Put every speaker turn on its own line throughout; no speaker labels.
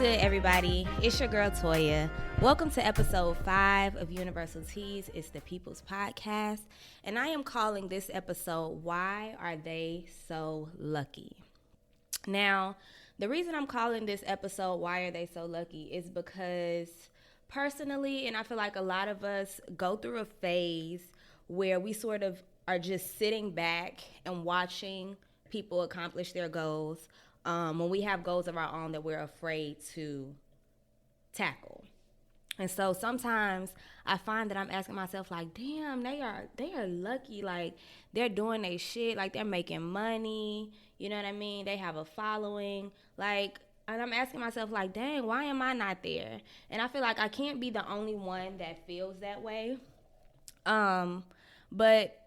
good, everybody? It's your girl, Toya. Welcome to episode 5 of Universal Teas. It's the People's Podcast. And I am calling this episode, Why Are They So Lucky? Now, the reason I'm calling this episode, Why Are They So Lucky, is because personally, and I feel like a lot of us go through a phase where we sort of are just sitting back and watching people accomplish their goals. When we have goals of our own that we're afraid to tackle. And so sometimes I find that I'm asking myself, like, damn, they are lucky. Like, they're doing their shit. Like, they're making money. You know what I mean? They have a following. Like, and I'm asking myself, like, dang, why am I not there? And I feel like I can't be the only one that feels that way. But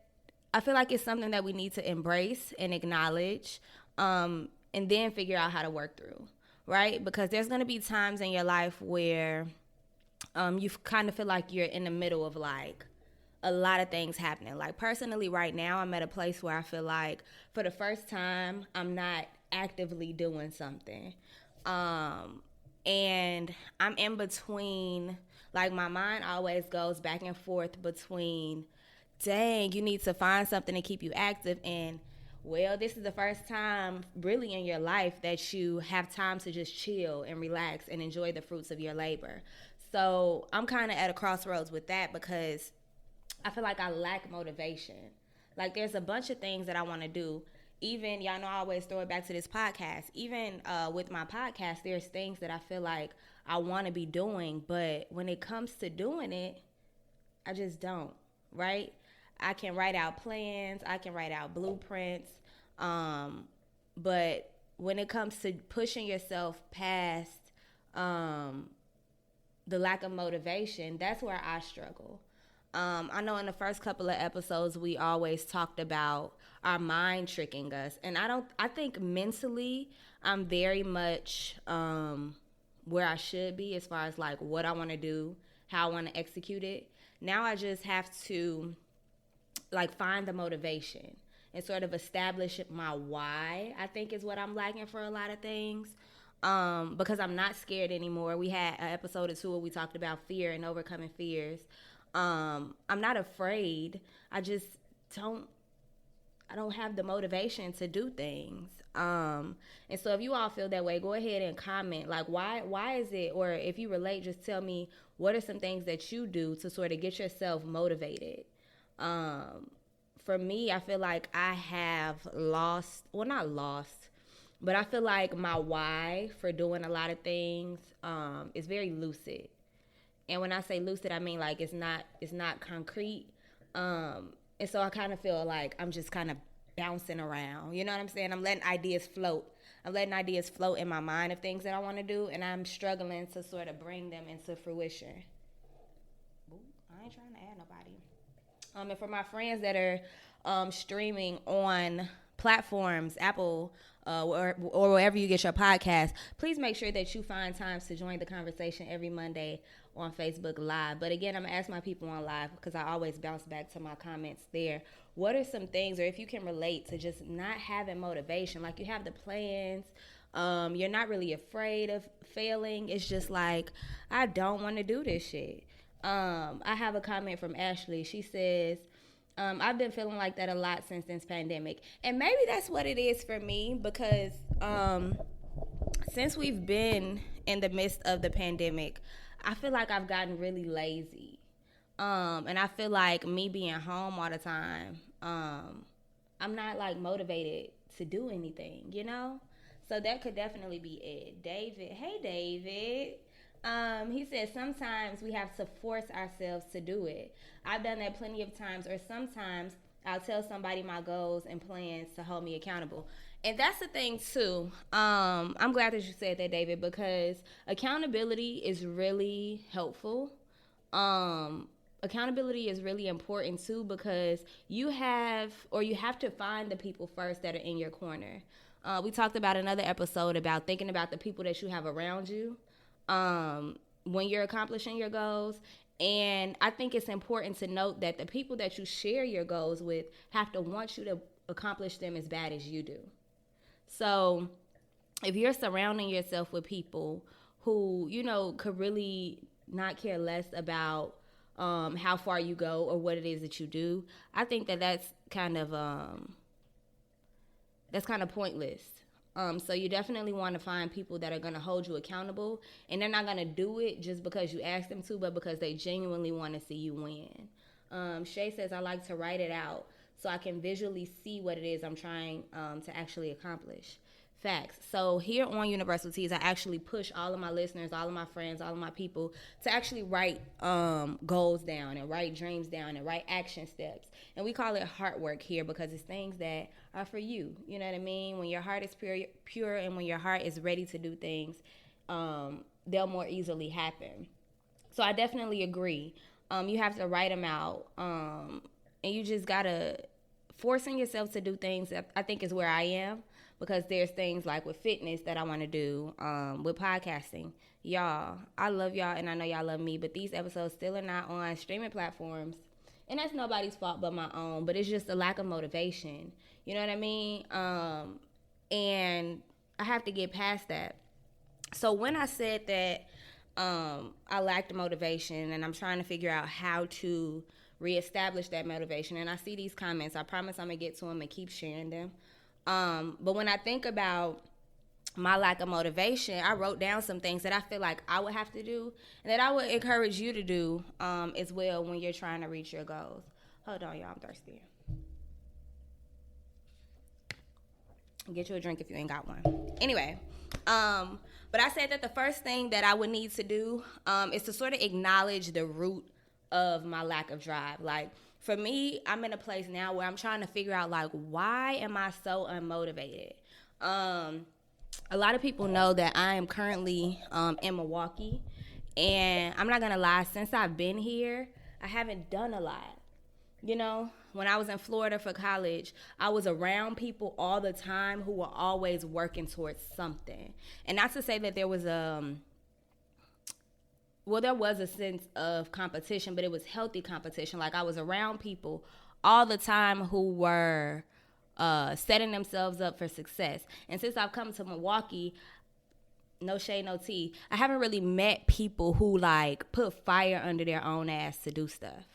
I feel like it's something that we need to embrace and acknowledge. And then figure out how to work through, right? Because there's going to be times in your life where you kind of feel like you're in the middle of, like, a lot of things happening. Like, personally, right now, I'm at a place where I feel like for the first time, I'm not actively doing something. And I'm in between, like, my mind always goes back and forth between, dang, you need to find something to keep you active, and well, this is the first time really in your life that you have time to just chill and relax and enjoy the fruits of your labor. So I'm kind of at a crossroads with that because I feel like I lack motivation. Like, there's a bunch of things that I want to do. Even, y'all know I always throw it back to this podcast. Even with my podcast, there's things that I feel like I want to be doing. But when it comes to doing it, I just don't, right? I can write out plans, I can write out blueprints, but when it comes to pushing yourself past the lack of motivation, that's where I struggle. I know in the first couple of episodes we always talked about our mind tricking us, and I think mentally I'm very much where I should be as far as, like, what I want to do, how I want to execute it. Now I just have to, like, find the motivation and sort of establish my why, I think, is what I'm lacking for a lot of things. Because I'm not scared anymore. We had an episode or two where we talked about fear and overcoming fears. I'm not afraid. I don't have the motivation to do things. And so if you all feel that way, go ahead and comment. Like, why is it? Or if you relate, just tell me what are some things that you do to sort of get yourself motivated. For me, I feel like I have not lost, but I feel like my why for doing a lot of things is very lucid. And when I say lucid, I mean, like, it's not concrete. And so I kind of feel like I'm just kind of bouncing around. You know what I'm saying? I'm letting ideas float. I'm letting ideas float in my mind of things that I want to do, and I'm struggling to sort of bring them into fruition. Ooh, I ain't trying to add nobody. And for my friends that are streaming on platforms, Apple or wherever you get your podcast, please make sure that you find times to join the conversation every Monday on Facebook Live. But again, I'm going to ask my people on live because I always bounce back to my comments there. What are some things, or if you can relate to just not having motivation, like you have the plans, you're not really afraid of failing. It's just like, I don't want to do this shit. I have a comment from Ashley. She says, I've been feeling like that a lot since this pandemic. And maybe that's what it is for me because since we've been in the midst of the pandemic, I feel like I've gotten really lazy. And I feel like me being home all the time, I'm not, like, motivated to do anything, you know? So that could definitely be it. David. Hey, David. He says sometimes we have to force ourselves to do it. I've done that plenty of times, or sometimes I'll tell somebody my goals and plans to hold me accountable. And that's the thing too. I'm glad that you said that, David, because accountability is really helpful. Accountability is really important too because you have to find the people first that are in your corner. We talked about another episode about thinking about the people that you have around you. When you're accomplishing your goals. And I think it's important to note that the people that you share your goals with have to want you to accomplish them as bad as you do. So if you're surrounding yourself with people who, you know, could really not care less about how far you go or what it is that you do. I think that that's kind of pointless. So you definitely want to find people that are going to hold you accountable, and they're not going to do it just because you ask them to, but because they genuinely want to see you win. Shay says, I like to write it out so I can visually see what it is I'm trying to actually accomplish. Facts. So here on Universal Teas, I actually push all of my listeners, all of my friends, all of my people to actually write goals down and write dreams down and write action steps. And we call it heart work here because it's things that are for you. You know what I mean? When your heart is pure and when your heart is ready to do things, they'll more easily happen. So I definitely agree. You have to write them out. And you just got to forcing yourself to do things, I think, is where I am. Because there's things like with fitness that I want to do, with podcasting. Y'all, I love y'all and I know y'all love me, but these episodes still are not on streaming platforms. And that's nobody's fault but my own, but it's just a lack of motivation. You know what I mean? And I have to get past that. So when I said that I lacked motivation and I'm trying to figure out how to reestablish that motivation, and I see these comments, I promise I'm going to get to them and keep sharing them. But when I think about my lack of motivation, I wrote down some things that I feel like I would have to do and that I would encourage you to do as well when you're trying to reach your goals. Hold on, y'all. I'm thirsty. Get you a drink if you ain't got one. Anyway, but I said that the first thing that I would need to do is to sort of acknowledge the root of my lack of drive. Like, for me, I'm in a place now where I'm trying to figure out, like, why am I so unmotivated? A lot of people know that I am currently in Milwaukee, and I'm not going to lie, since I've been here, I haven't done a lot. You know, when I was in Florida for college, I was around people all the time who were always working towards something. And not to say that there was there was a sense of competition, but it was healthy competition. Like, I was around people all the time who were setting themselves up for success. And since I've come to Milwaukee, no shade, no tea, I haven't really met people who, like, put fire under their own ass to do stuff.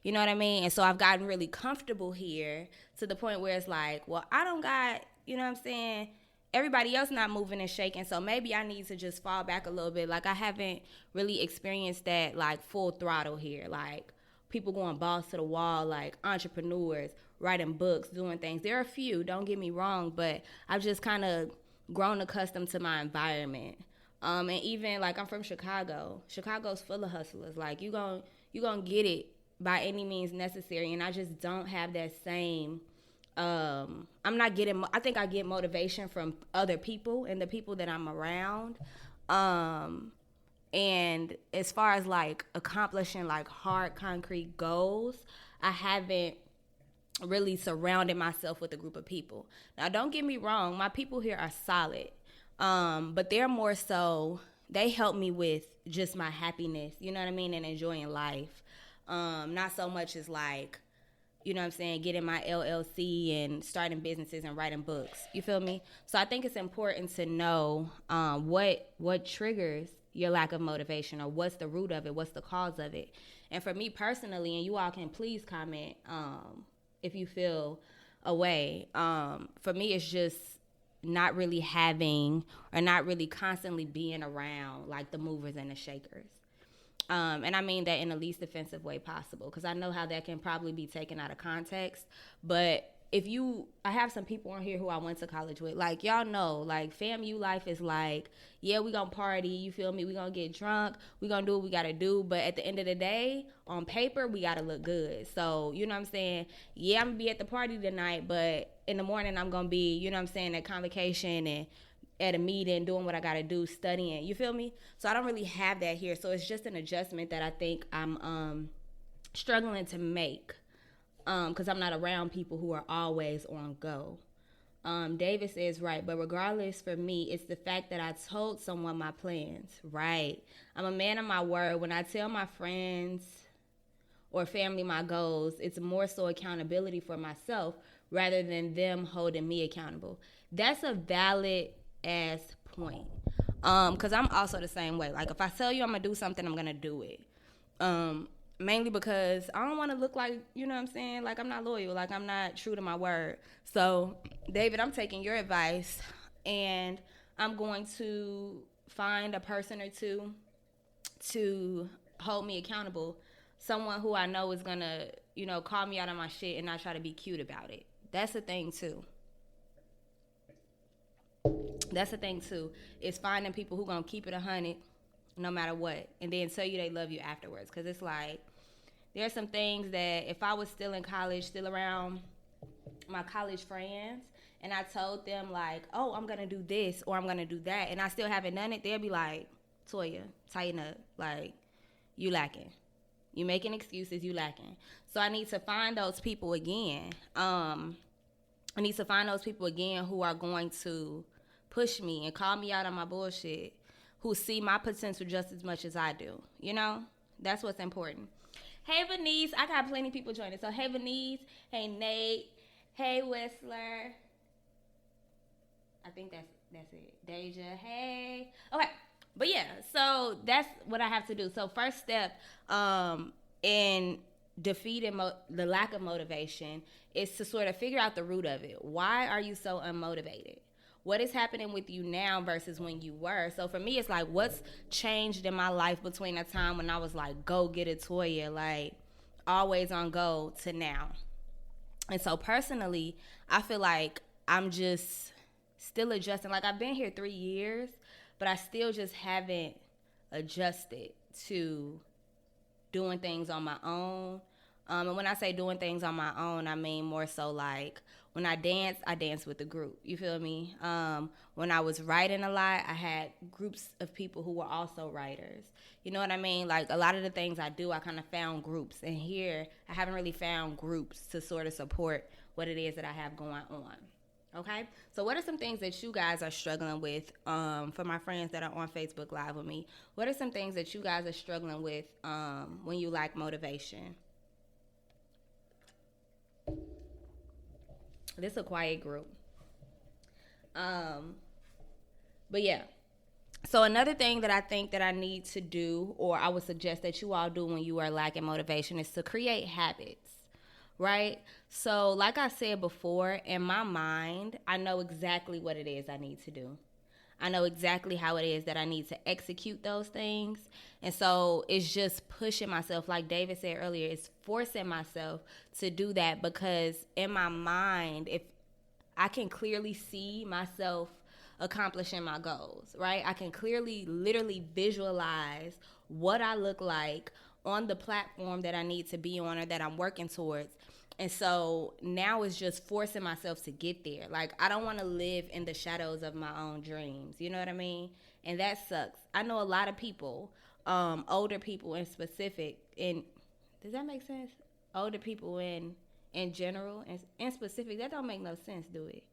You know what I mean? And so I've gotten really comfortable here to the point where it's like, well, I don't got, you know what I'm saying, everybody else not moving and shaking, so maybe I need to just fall back a little bit. Like, I haven't really experienced that, like, full throttle here. Like, people going balls to the wall, like entrepreneurs, writing books, doing things. There are a few, don't get me wrong, but I've just kind of grown accustomed to my environment. And even, like, I'm from Chicago. Chicago's full of hustlers. Like, you gonna get it by any means necessary, and I just don't have that same I'm not getting, I think I get motivation from other people and the people that I'm around. And as far as, like, accomplishing, like, hard, concrete goals, I haven't really surrounded myself with a group of people. Now, don't get me wrong, my people here are solid. But they're more so, they help me with just my happiness, you know what I mean, and enjoying life. Not so much as, like, you know what I'm saying, getting my LLC and starting businesses and writing books. You feel me? So I think it's important to know what triggers your lack of motivation, or what's the root of it, what's the cause of it. And for me personally, and you all can please comment if you feel a way, for me it's just not really having, or not really constantly being around, like, the movers and the shakers. And I mean that in the least offensive way possible, because I know how that can probably be taken out of context. But I have some people on here who I went to college with. Like, y'all know, like, FAMU life is like, yeah, we gonna party, you feel me? We gonna get drunk, we gonna do what we gotta do. But at the end of the day, on paper, we gotta look good. So, you know what I'm saying? Yeah, I'm gonna be at the party tonight, but in the morning, I'm gonna be, you know what I'm saying, at convocation and at a meeting, doing what I gotta do, studying. You feel me? So I don't really have that here. So it's just an adjustment that I think I'm struggling to make, because I'm not around people who are always on go. Davis is right, but regardless, for me, it's the fact that I told someone my plans. Right? I'm a man of my word. When I tell my friends or family my goals, it's more so accountability for myself rather than them holding me accountable. That's a valid ass point. Because I'm also the same way. Like, if I tell you I'm going to do something, I'm going to do it. Mainly because I don't want to look like, you know what I'm saying? Like, I'm not loyal. Like, I'm not true to my word. So, David, I'm taking your advice, and I'm going to find a person or two to hold me accountable. Someone who I know is going to, you know, call me out on my shit and not try to be cute about it. That's the thing, too. That's the thing, too, is finding people who going to keep it 100 no matter what, and then tell you they love you afterwards. Because it's like, there's some things that if I was still in college, still around my college friends, and I told them, like, oh, I'm going to do this or I'm going to do that, and I still haven't done it, they'll be like, Toya, tighten up. Like, you lacking. You making excuses, you lacking. So I need to find those people again. I need to find those people again who are going to push me and call me out on my bullshit, who see my potential just as much as I do. You know? That's what's important. Hey, Venice. I got plenty of people joining. So, hey, Venice. Hey, Nate. Hey, Whistler. I think that's it. Deja. Hey. Okay. But yeah, so that's what I have to do. So first step in defeating the lack of motivation is to sort of figure out the root of it. Why are you so unmotivated? What is happening with you now versus when you were? So for me, it's like, what's changed in my life between the time when I was like, go get it, Toya, like always on go, to now. And so personally, I feel like I'm just still adjusting. Like, I've been here 3 years, but I still just haven't adjusted to doing things on my own. And when I say doing things on my own, I mean more so like when I dance with the group. You feel me? When I was writing a lot, I had groups of people who were also writers. You know what I mean? Like, a lot of the things I do, I kind of found groups. And here, I haven't really found groups to sort of support what it is that I have going on. Okay, so what are some things that you guys are struggling with? For my friends that are on Facebook Live with me, what are some things that you guys are struggling with when you lack motivation? This is a quiet group. But yeah. So another thing that I think that I need to do, or I would suggest that you all do when you are lacking motivation, is to create habits. Right? So like I said before, in my mind, I know exactly what it is I need to do. I know exactly how it is that I need to execute those things. And so it's just pushing myself, like David said earlier, it's forcing myself to do that, because in my mind, if I can clearly see myself accomplishing my goals, right? I can clearly, literally visualize what I look like on the platform that I need to be on or that I'm working towards. And so now it's just forcing myself to get there. Like, I don't want to live in the shadows of my own dreams. You know what I mean? And that sucks. I know a lot of people, older people in specific, and does that make sense? Older people in general, and in specific, that don't make no sense, do it?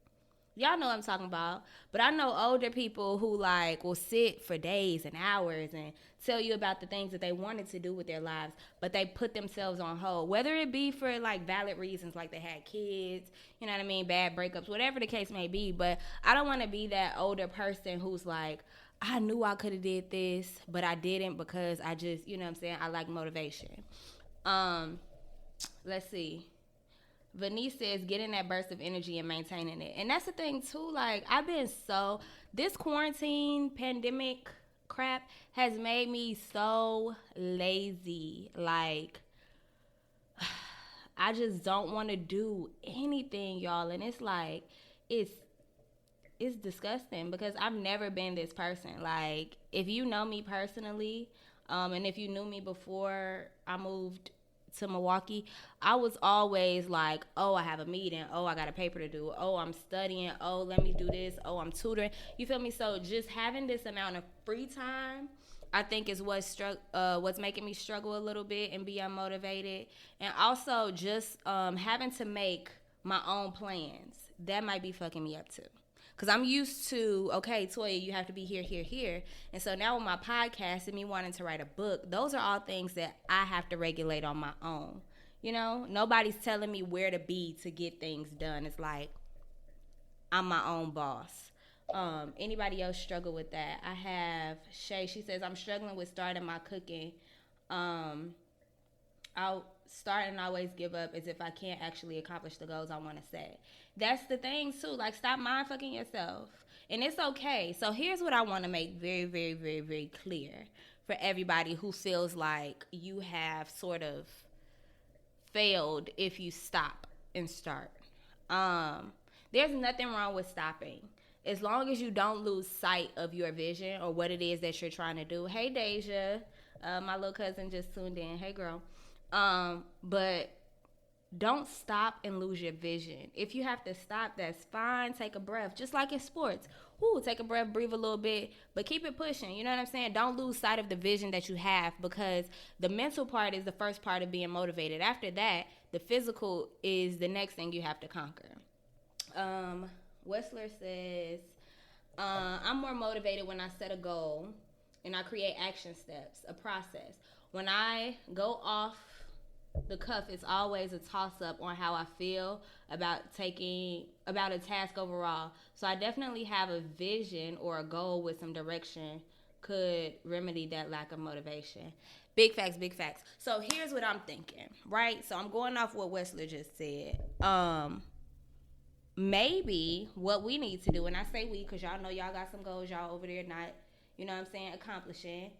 Y'all know what I'm talking about. But I know older people who, like, will sit for days and hours and tell you about the things that they wanted to do with their lives, but they put themselves on hold, whether it be for, like, valid reasons, like they had kids, you know what I mean, bad breakups, whatever the case may be. But I don't want to be that older person who's like, I knew I could have did this, but I didn't because I just, you know what I'm saying, I like motivation. Let's see. Venice says getting that burst of energy and maintaining it. And that's the thing too, like, this quarantine pandemic crap has made me so lazy. Like, I just don't want to do anything, y'all. And it's like, it's disgusting, because I've never been this person. Like, if you know me personally, and if you knew me before I moved to Milwaukee, I was always like, oh, I have a meeting, oh, I got a paper to do, oh, I'm studying, oh, let me do this, oh, I'm tutoring. You feel me? So just having this amount of free time, I think, is what's making me struggle a little bit and be unmotivated. And also just having to make my own plans, that might be fucking me up too. Because I'm used to, okay, Toya, you have to be here, here, here. And so now with my podcast and me wanting to write a book, those are all things that I have to regulate on my own. You know, nobody's telling me where to be to get things done. It's like, I'm my own boss. Anybody else struggle with that? I have Shay. She says, I'm struggling with starting my cooking. I'll start and always give up as if I can't actually accomplish the goals I want to set. That's the thing too. Like, stop mind fucking yourself. And it's okay. So here's what I want to make very, very, very, very clear for everybody who feels like you have sort of failed if you stop and start. There's nothing wrong with stopping. As long as you don't lose sight of your vision or what it is that you're trying to do. Hey, Deja. My little cousin just tuned in. Hey, girl. But don't stop and lose your vision. If you have to stop, that's fine. Take a breath. Just like in sports. Take a breath, breathe a little bit, but keep it pushing. You know what I'm saying? Don't lose sight of the vision that you have, because the mental part is the first part of being motivated. After that, the physical is the next thing you have to conquer. Wessler says, I'm more motivated when I set a goal and I create action steps, a process. When I go off the cuff, it's always a toss-up on how I feel about a task overall. So I definitely have a vision or a goal with some direction could remedy that lack of motivation. Big facts, big facts. So here's what I'm thinking, right? So I'm going off what Wessler just said. Maybe what we need to do, and I say we because y'all know y'all got some goals y'all over there not, you know what I'm saying, accomplishing.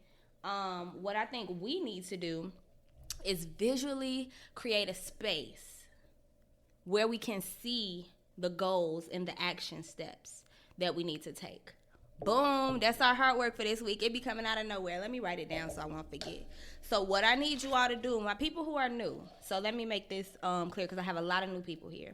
What I think we need to do is visually create a space where we can see the goals and the action steps that we need to take. Boom, that's our hard work for this week. It be coming out of nowhere. Let me write it down so I won't forget. So what I need you all to do, my people who are new, so let me make this clear because I have a lot of new people here.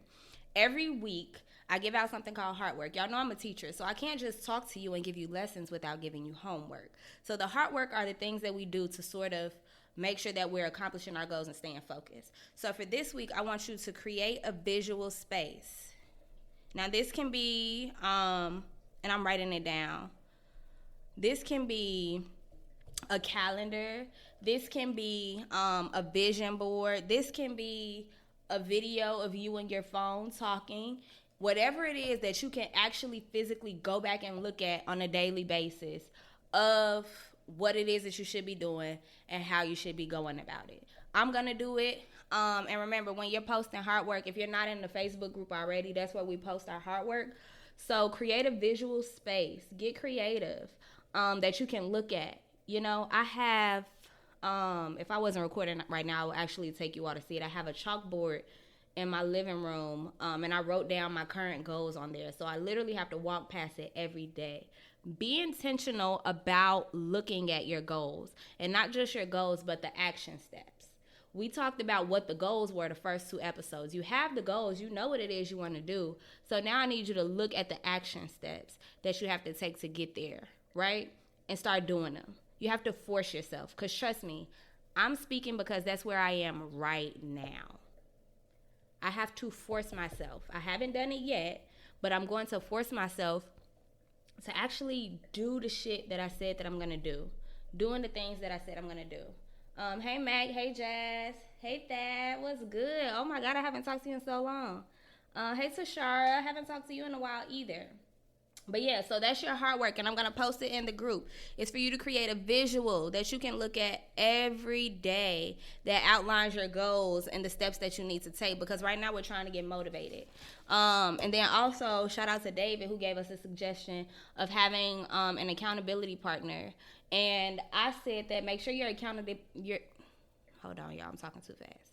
Every week, I give out something called heart work. Y'all know I'm a teacher, so I can't just talk to you and give you lessons without giving you homework. So the heart work are the things that we do to sort of make sure that we're accomplishing our goals and staying focused. So for this week, I want you to create a visual space. Now, this can be, and I'm writing it down, this can be a calendar. This can be a vision board. This can be a video of you and your phone talking. Whatever it is that you can actually physically go back and look at on a daily basis of what it is that you should be doing and how you should be going about it. I'm going to do it. And remember, when you're posting hard work, if you're not in the Facebook group already, that's where we post our hard work. So create a visual space. Get creative that you can look at. You know, I have, if I wasn't recording right now, I would actually take you all to see it. I have a chalkboard in my living room, and I wrote down my current goals on there. So I literally have to walk past it every day. Be intentional about looking at your goals, and not just your goals, but the action steps. We talked about what the goals were the first 2 episodes. You have the goals, you know what it is you want to do. So now I need you to look at the action steps that you have to take to get there, right? And start doing them. You have to force yourself, because trust me, I'm speaking because that's where I am right now. I have to force myself. I haven't done it yet, but I'm going to force myself to actually do the shit that I said that I'm going to do. Doing the things that I said I'm going to do. Hey, Mac. Hey, Jazz. Hey, Thad. What's good? Oh, my God. I haven't talked to you in so long. Hey, Tashara. I haven't talked to you in a while either. But yeah, so that's your hard work, and I'm going to post it in the group. It's for you to create a visual that you can look at every day that outlines your goals and the steps that you need to take, because right now we're trying to get motivated. And then also, shout out to David, who gave us a suggestion of having an accountability partner. And I said that make sure hold on, y'all, I'm talking too fast.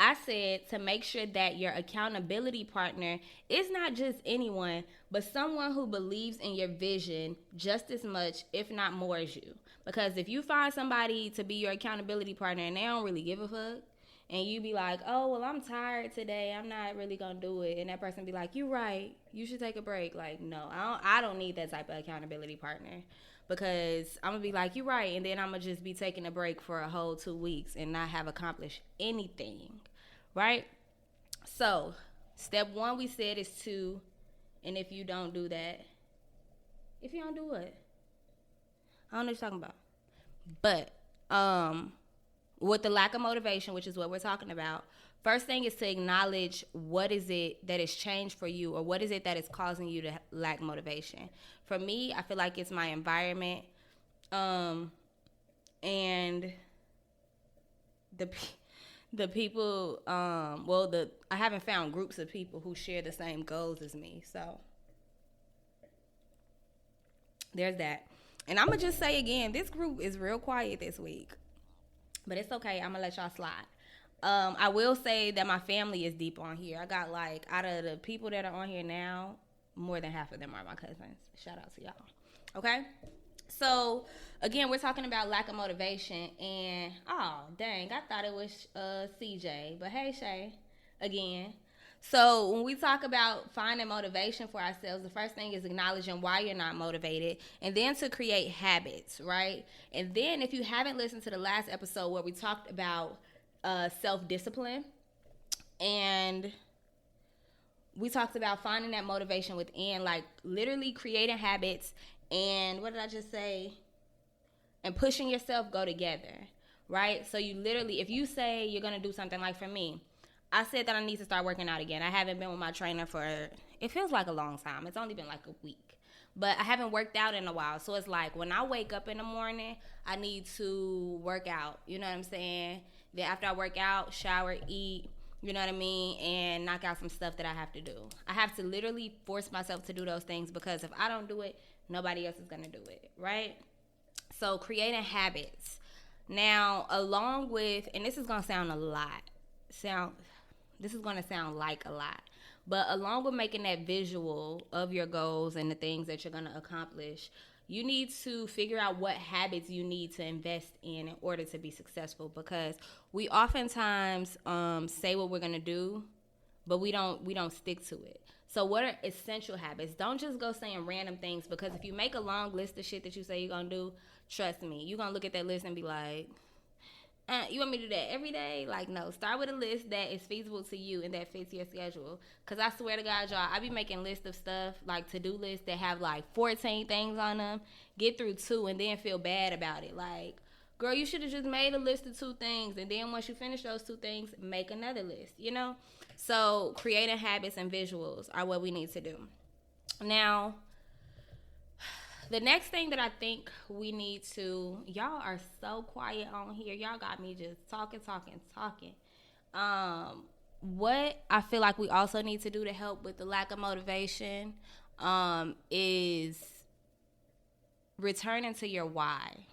I said to make sure that your accountability partner is not just anyone, but someone who believes in your vision just as much, if not more, as you. Because if you find somebody to be your accountability partner and they don't really give a fuck, and you be like, oh, well, I'm tired today, I'm not really going to do it. And that person be like, you're right, you should take a break. Like, no, I don't need that type of accountability partner. Because I'm going to be like, you're right. And then I'm going to just be taking a break for a whole 2 weeks and not have accomplished anything. Right? So, step 1 we said is to, and if you don't do that, if you don't do what? I don't know what you're talking about. But, with the lack of motivation, which is what we're talking about, first thing is to acknowledge what is it that has changed for you, or what is it that is causing you to lack motivation. For me, I feel like it's my environment, and the people. I haven't found groups of people who share the same goals as me. So there's that. And I'm gonna just say again, this group is real quiet this week, but it's okay. I'm gonna let y'all slide. I will say that my family is deep on here. I got like, out of the people that are on here now, more than half of them are my cousins. Shout out to y'all. Okay? So, again, we're talking about lack of motivation. And, oh, dang, I thought it was CJ. But hey, Shay, again. So, when we talk about finding motivation for ourselves, the first thing is acknowledging why you're not motivated, and then to create habits, right? And then if you haven't listened to the last episode where we talked about self-discipline, and we talked about finding that motivation within, like literally creating habits, and what did I just say? And pushing yourself go together, right? So you literally, if you say you're going to do something, like for me, I said that I need to start working out again. I haven't been with my trainer for, it feels like a long time. It's only been like a week. But I haven't worked out in a while. So it's like when I wake up in the morning, I need to work out. You know what I'm saying? Then after I work out, shower, eat, you know what I mean? And knock out some stuff that I have to do. I have to literally force myself to do those things, because if I don't do it, nobody else is going to do it, right? So creating habits. Now, along with, and this is going to sound like a lot. But along with making that visual of your goals and the things that you're going to accomplish, you need to figure out what habits you need to invest in order to be successful, because we oftentimes say what we're going to do, but we don't stick to it. So what are essential habits? Don't just go saying random things, because if you make a long list of shit that you say you're going to do, trust me, you're going to look at that list and be like, you want me to do that every day? Like, no. Start with a list that is feasible to you and that fits your schedule. Because I swear to God, y'all, I be making lists of stuff, like to-do lists that have like 14 things on them. Get through 2 and then feel bad about it. Like, girl, you should have just made a list of 2 things. And then once you finish those 2 things, make another list, you know? So creating habits and visuals are what we need to do. Now, the next thing that I think we need to, y'all are so quiet on here. Y'all got me just talking. What I feel like we also need to do to help with the lack of motivation is returning to your why.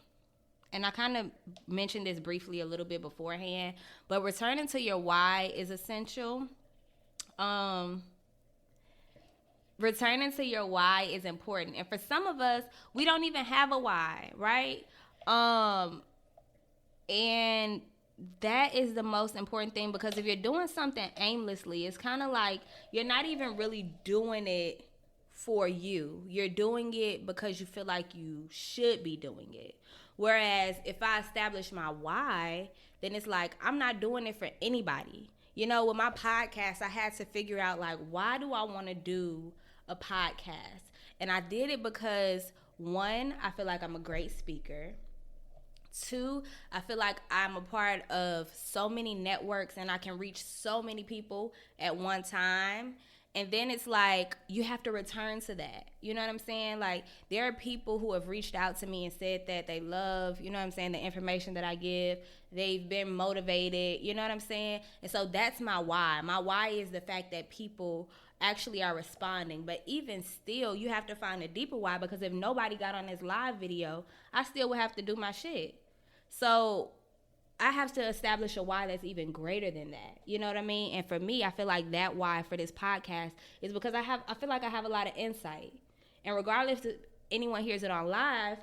And I kind of mentioned this briefly a little bit beforehand, but returning to your why is essential. Returning to your why is important. And for some of us, we don't even have a why, right? And that is the most important thing, because if you're doing something aimlessly, it's kind of like you're not even really doing it for you. You're doing it because you feel like you should be doing it. Whereas if I establish my why, then it's like I'm not doing it for anybody. You know, with my podcast, I had to figure out, like, why do I want to do a podcast? And I did it because, 1, I feel like I'm a great speaker. 2, I feel like I'm a part of so many networks and I can reach so many people at one time. And then it's like, you have to return to that. You know what I'm saying? Like, there are people who have reached out to me and said that they love, you know what I'm saying, the information that I give. They've been motivated, you know what I'm saying? And so that's my why. My why is the fact that people actually are responding. But even still, you have to find a deeper why, because if nobody got on this live video, I still would have to do my shit. So I have to establish a why that's even greater than that. You know what I mean? And for me, I feel like that why for this podcast is because I feel like I have a lot of insight. And regardless if anyone hears it on live,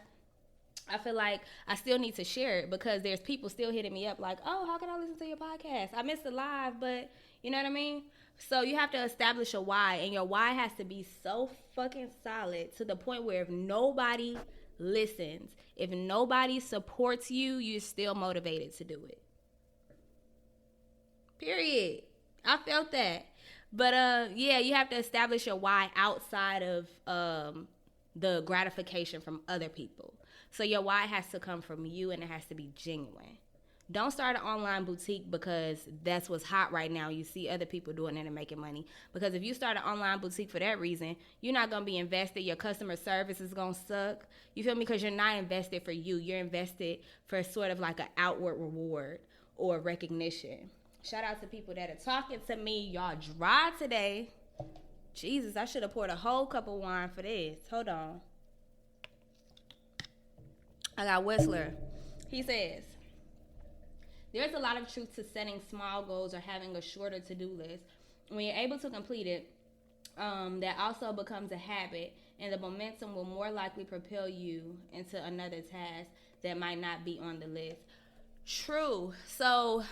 I feel like I still need to share it, because there's people still hitting me up like, oh, how can I listen to your podcast? I missed the live, but you know what I mean? So you have to establish a why, and your why has to be so fucking solid to the point where if nobody listens, if nobody supports you, you're still motivated to do it. Period. I felt that. But yeah, you have to establish your why outside of the gratification from other people. So your why has to come from you, and it has to be genuine. Don't start an online boutique because that's what's hot right now. You see other people doing it and making money. Because if you start an online boutique for that reason, you're not going to be invested. Your customer service is going to suck. You feel me? Because you're not invested for you. You're invested for sort of like an outward reward or recognition. Shout out to people that are talking to me. Y'all dry today. Jesus, I should have poured a whole cup of wine for this. Hold on. I got Whistler. He says, there's a lot of truth to setting small goals or having a shorter to-do list. When you're able to complete it, that also becomes a habit, and the momentum will more likely propel you into another task that might not be on the list. True. So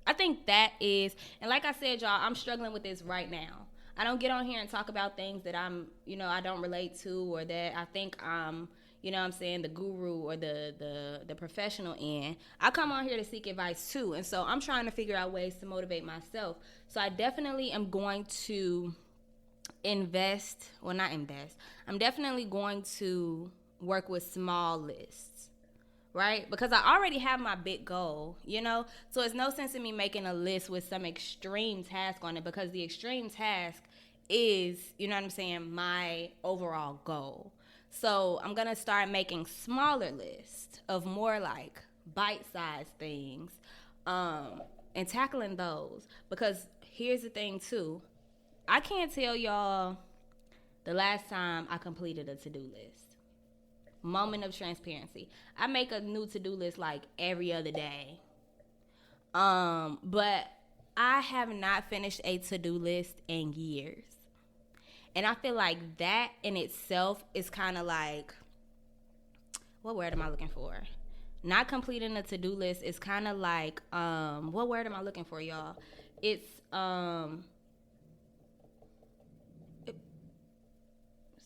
I think that is, and like I said, y'all, I'm struggling with this right now. I don't get on here and talk about things that I don't relate to, or that I think I'm, the guru or the professional in. I come on here to seek advice too. And so I'm trying to figure out ways to motivate myself. So I definitely am going to I'm definitely going to work with small lists, right? Because I already have my big goal, So it's no sense in me making a list with some extreme task on it, because the extreme task is, my overall goal. So I'm going to start making smaller lists of more like bite-sized things and tackling those. Because here's the thing, too. I can't tell y'all the last time I completed a to-do list. Moment of transparency. I make a new to-do list like every other day. But I have not finished a to-do list in years. And I feel like that in itself is kind of like, what word am I looking for? Not completing a to-do list is kind of like, what word am I looking for, y'all? It's, sorry,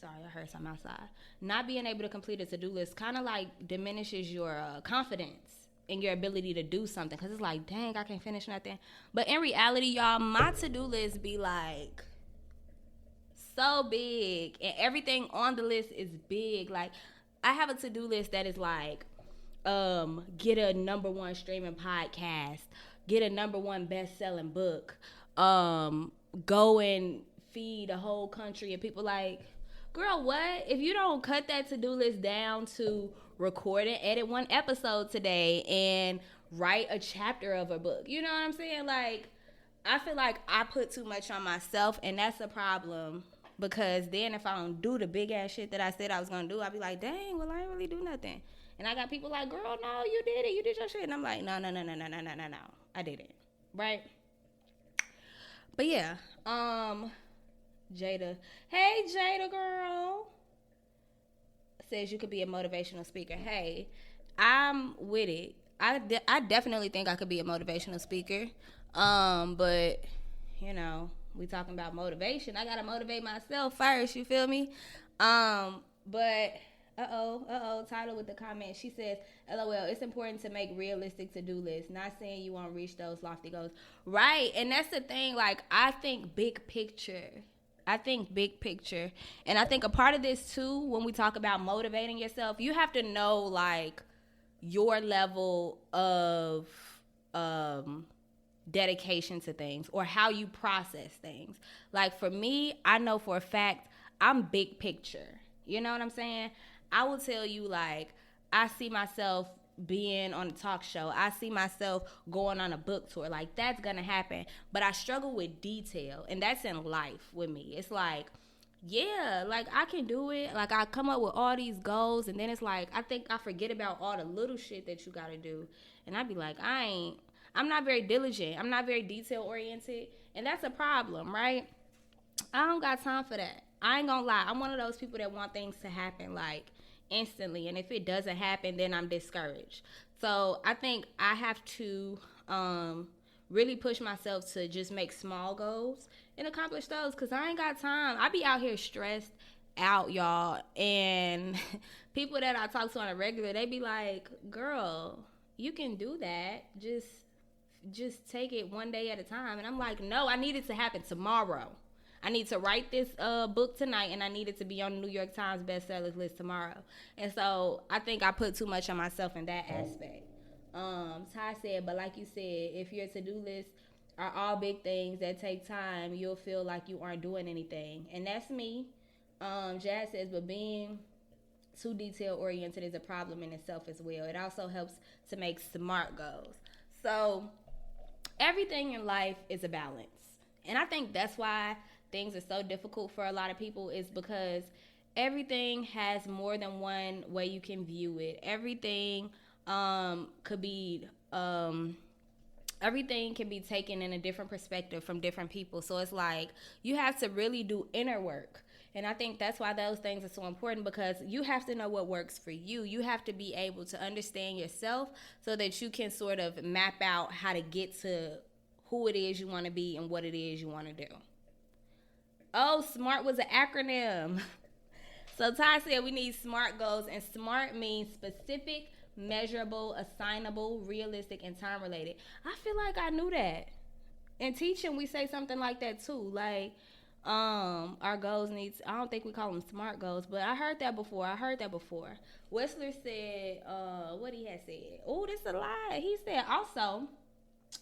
I heard something outside. Not being able to complete a to-do list kind of like diminishes your confidence in your ability to do something. Because it's like, dang, I can't finish nothing. But in reality, y'all, my to-do list be like so big, and everything on the list is big. Like, I have a to-do list that is like, get a #1 streaming podcast, get a #1 best-selling book, go and feed a whole country of people. Like, girl, what? If you don't cut that to-do list down to record and edit 1 episode today and write a chapter of a book, you know what I'm saying? Like, I feel like I put too much on myself, and that's a problem. Because then if I don't do the big ass shit that I said I was gonna do, I'll be like, dang, well, I ain't really do nothing. And I got people like, girl, no, you did it. You did your shit. And I'm like, no. I didn't. Right? But yeah. Jada. Hey, Jada girl. Says you could be a motivational speaker. Hey, I'm with it. I definitely think I could be a motivational speaker. But, we talking about motivation. I gotta motivate myself first, you feel me? But Tyler with the comment, she says, LOL, it's important to make realistic to-do lists. Not saying you won't reach those lofty goals. Right, and that's the thing, like, I think big picture. And I think a part of this too, when we talk about motivating yourself, you have to know like your level of dedication to things, or how you process things. Like for me, I know for a fact I'm big picture. You know what I'm saying? I will tell you, like, I see myself being on a talk show. I see myself going on a book tour. Like, that's gonna happen. But I struggle with detail, and that's in life with me. It's like, yeah, like, I can do it. Like, I come up with all these goals, and then it's like, I think I forget about all the little shit that you gotta do. And I be like, I'm not very diligent. I'm not very detail-oriented, and that's a problem, right? I don't got time for that. I ain't gonna lie. I'm one of those people that want things to happen, like, instantly, and if it doesn't happen, then I'm discouraged. So I think I have to really push myself to just make small goals and accomplish those, because I ain't got time. I be out here stressed out, y'all, and people that I talk to on a regular, they be like, girl, you can do that. Just take it one day at a time. And I'm like, no, I need it to happen tomorrow. I need to write this book tonight, and I need it to be on the New York Times bestsellers list tomorrow. And so I think I put too much on myself in that aspect. Ty said, but like you said, if your to-do list are all big things that take time, you'll feel like you aren't doing anything. And that's me. Jazz says, but being too detail oriented is a problem in itself as well. It also helps to make smart goals. So everything in life is a balance. And I think that's why things are so difficult for a lot of people, is because everything has more than one way you can view it. Everything could be everything can be taken in a different perspective from different people. So it's like you have to really do inner work. And I think that's why those things are so important, because you have to know what works for you. You have to be able to understand yourself so that you can sort of map out how to get to who it is you want to be and what it is you want to do. Oh, SMART was an acronym. So Ty said we need SMART goals, and SMART means specific, measurable, assignable, realistic, and time related. I feel like I knew that. In teaching, we say something like that too. Like, our goals needs, I don't think we call them SMART goals, but I heard that before. Whistler said, what he had said. Oh, this is a lie. He said also,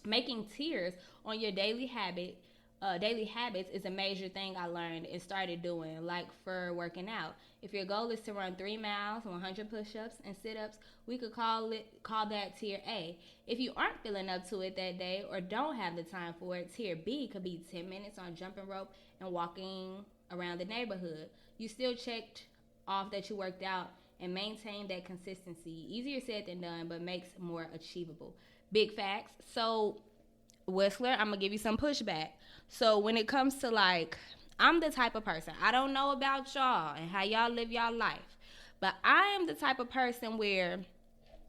making tiers on your daily habits is a major thing I learned and started doing, like for working out. If your goal is to run 3 miles, 100 push-ups and sit-ups, we could call that tier A. If you aren't feeling up to it that day or don't have the time for it, tier B could be 10 minutes on jumping rope and walking around the neighborhood. You still checked off that you worked out and maintain that consistency. Easier said than done, but makes more achievable. Big facts. So, Whistler, I'm going to give you some pushback. So when it comes to, like, I'm the type of person, I don't know about y'all and how y'all live y'all life, but I am the type of person where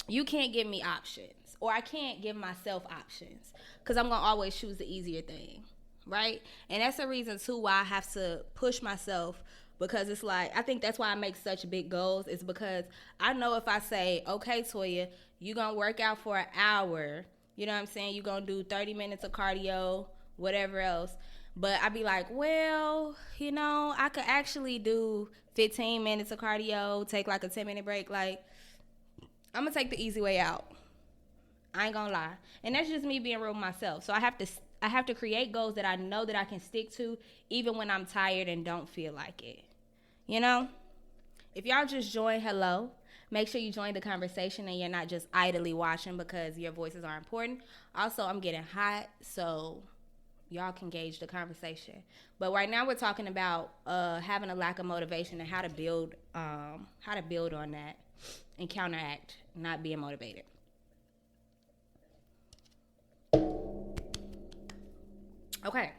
you can't give me options, or I can't give myself options, because I'm going to always choose the easier thing, right? And that's the reason, too, why I have to push myself, because it's like, I think that's why I make such big goals, is because I know if I say, okay, Toya, you're going to work out for an hour, you know what I'm saying, you're going to do 30 minutes of cardio, whatever else, but I'd be like, well, you know, I could actually do 15 minutes of cardio, take like a 10-minute break. Like, I'm gonna take the easy way out. I ain't gonna lie. And that's just me being real with myself. So I have to create goals that I know that I can stick to even when I'm tired and don't feel like it. You know? If y'all just join, hello. Make sure you join the conversation and you're not just idly watching, because your voices are important. Also, I'm getting hot, so y'all can gauge the conversation. But right now we're talking about having a lack of motivation and how to build on that and counteract not being motivated. Okay,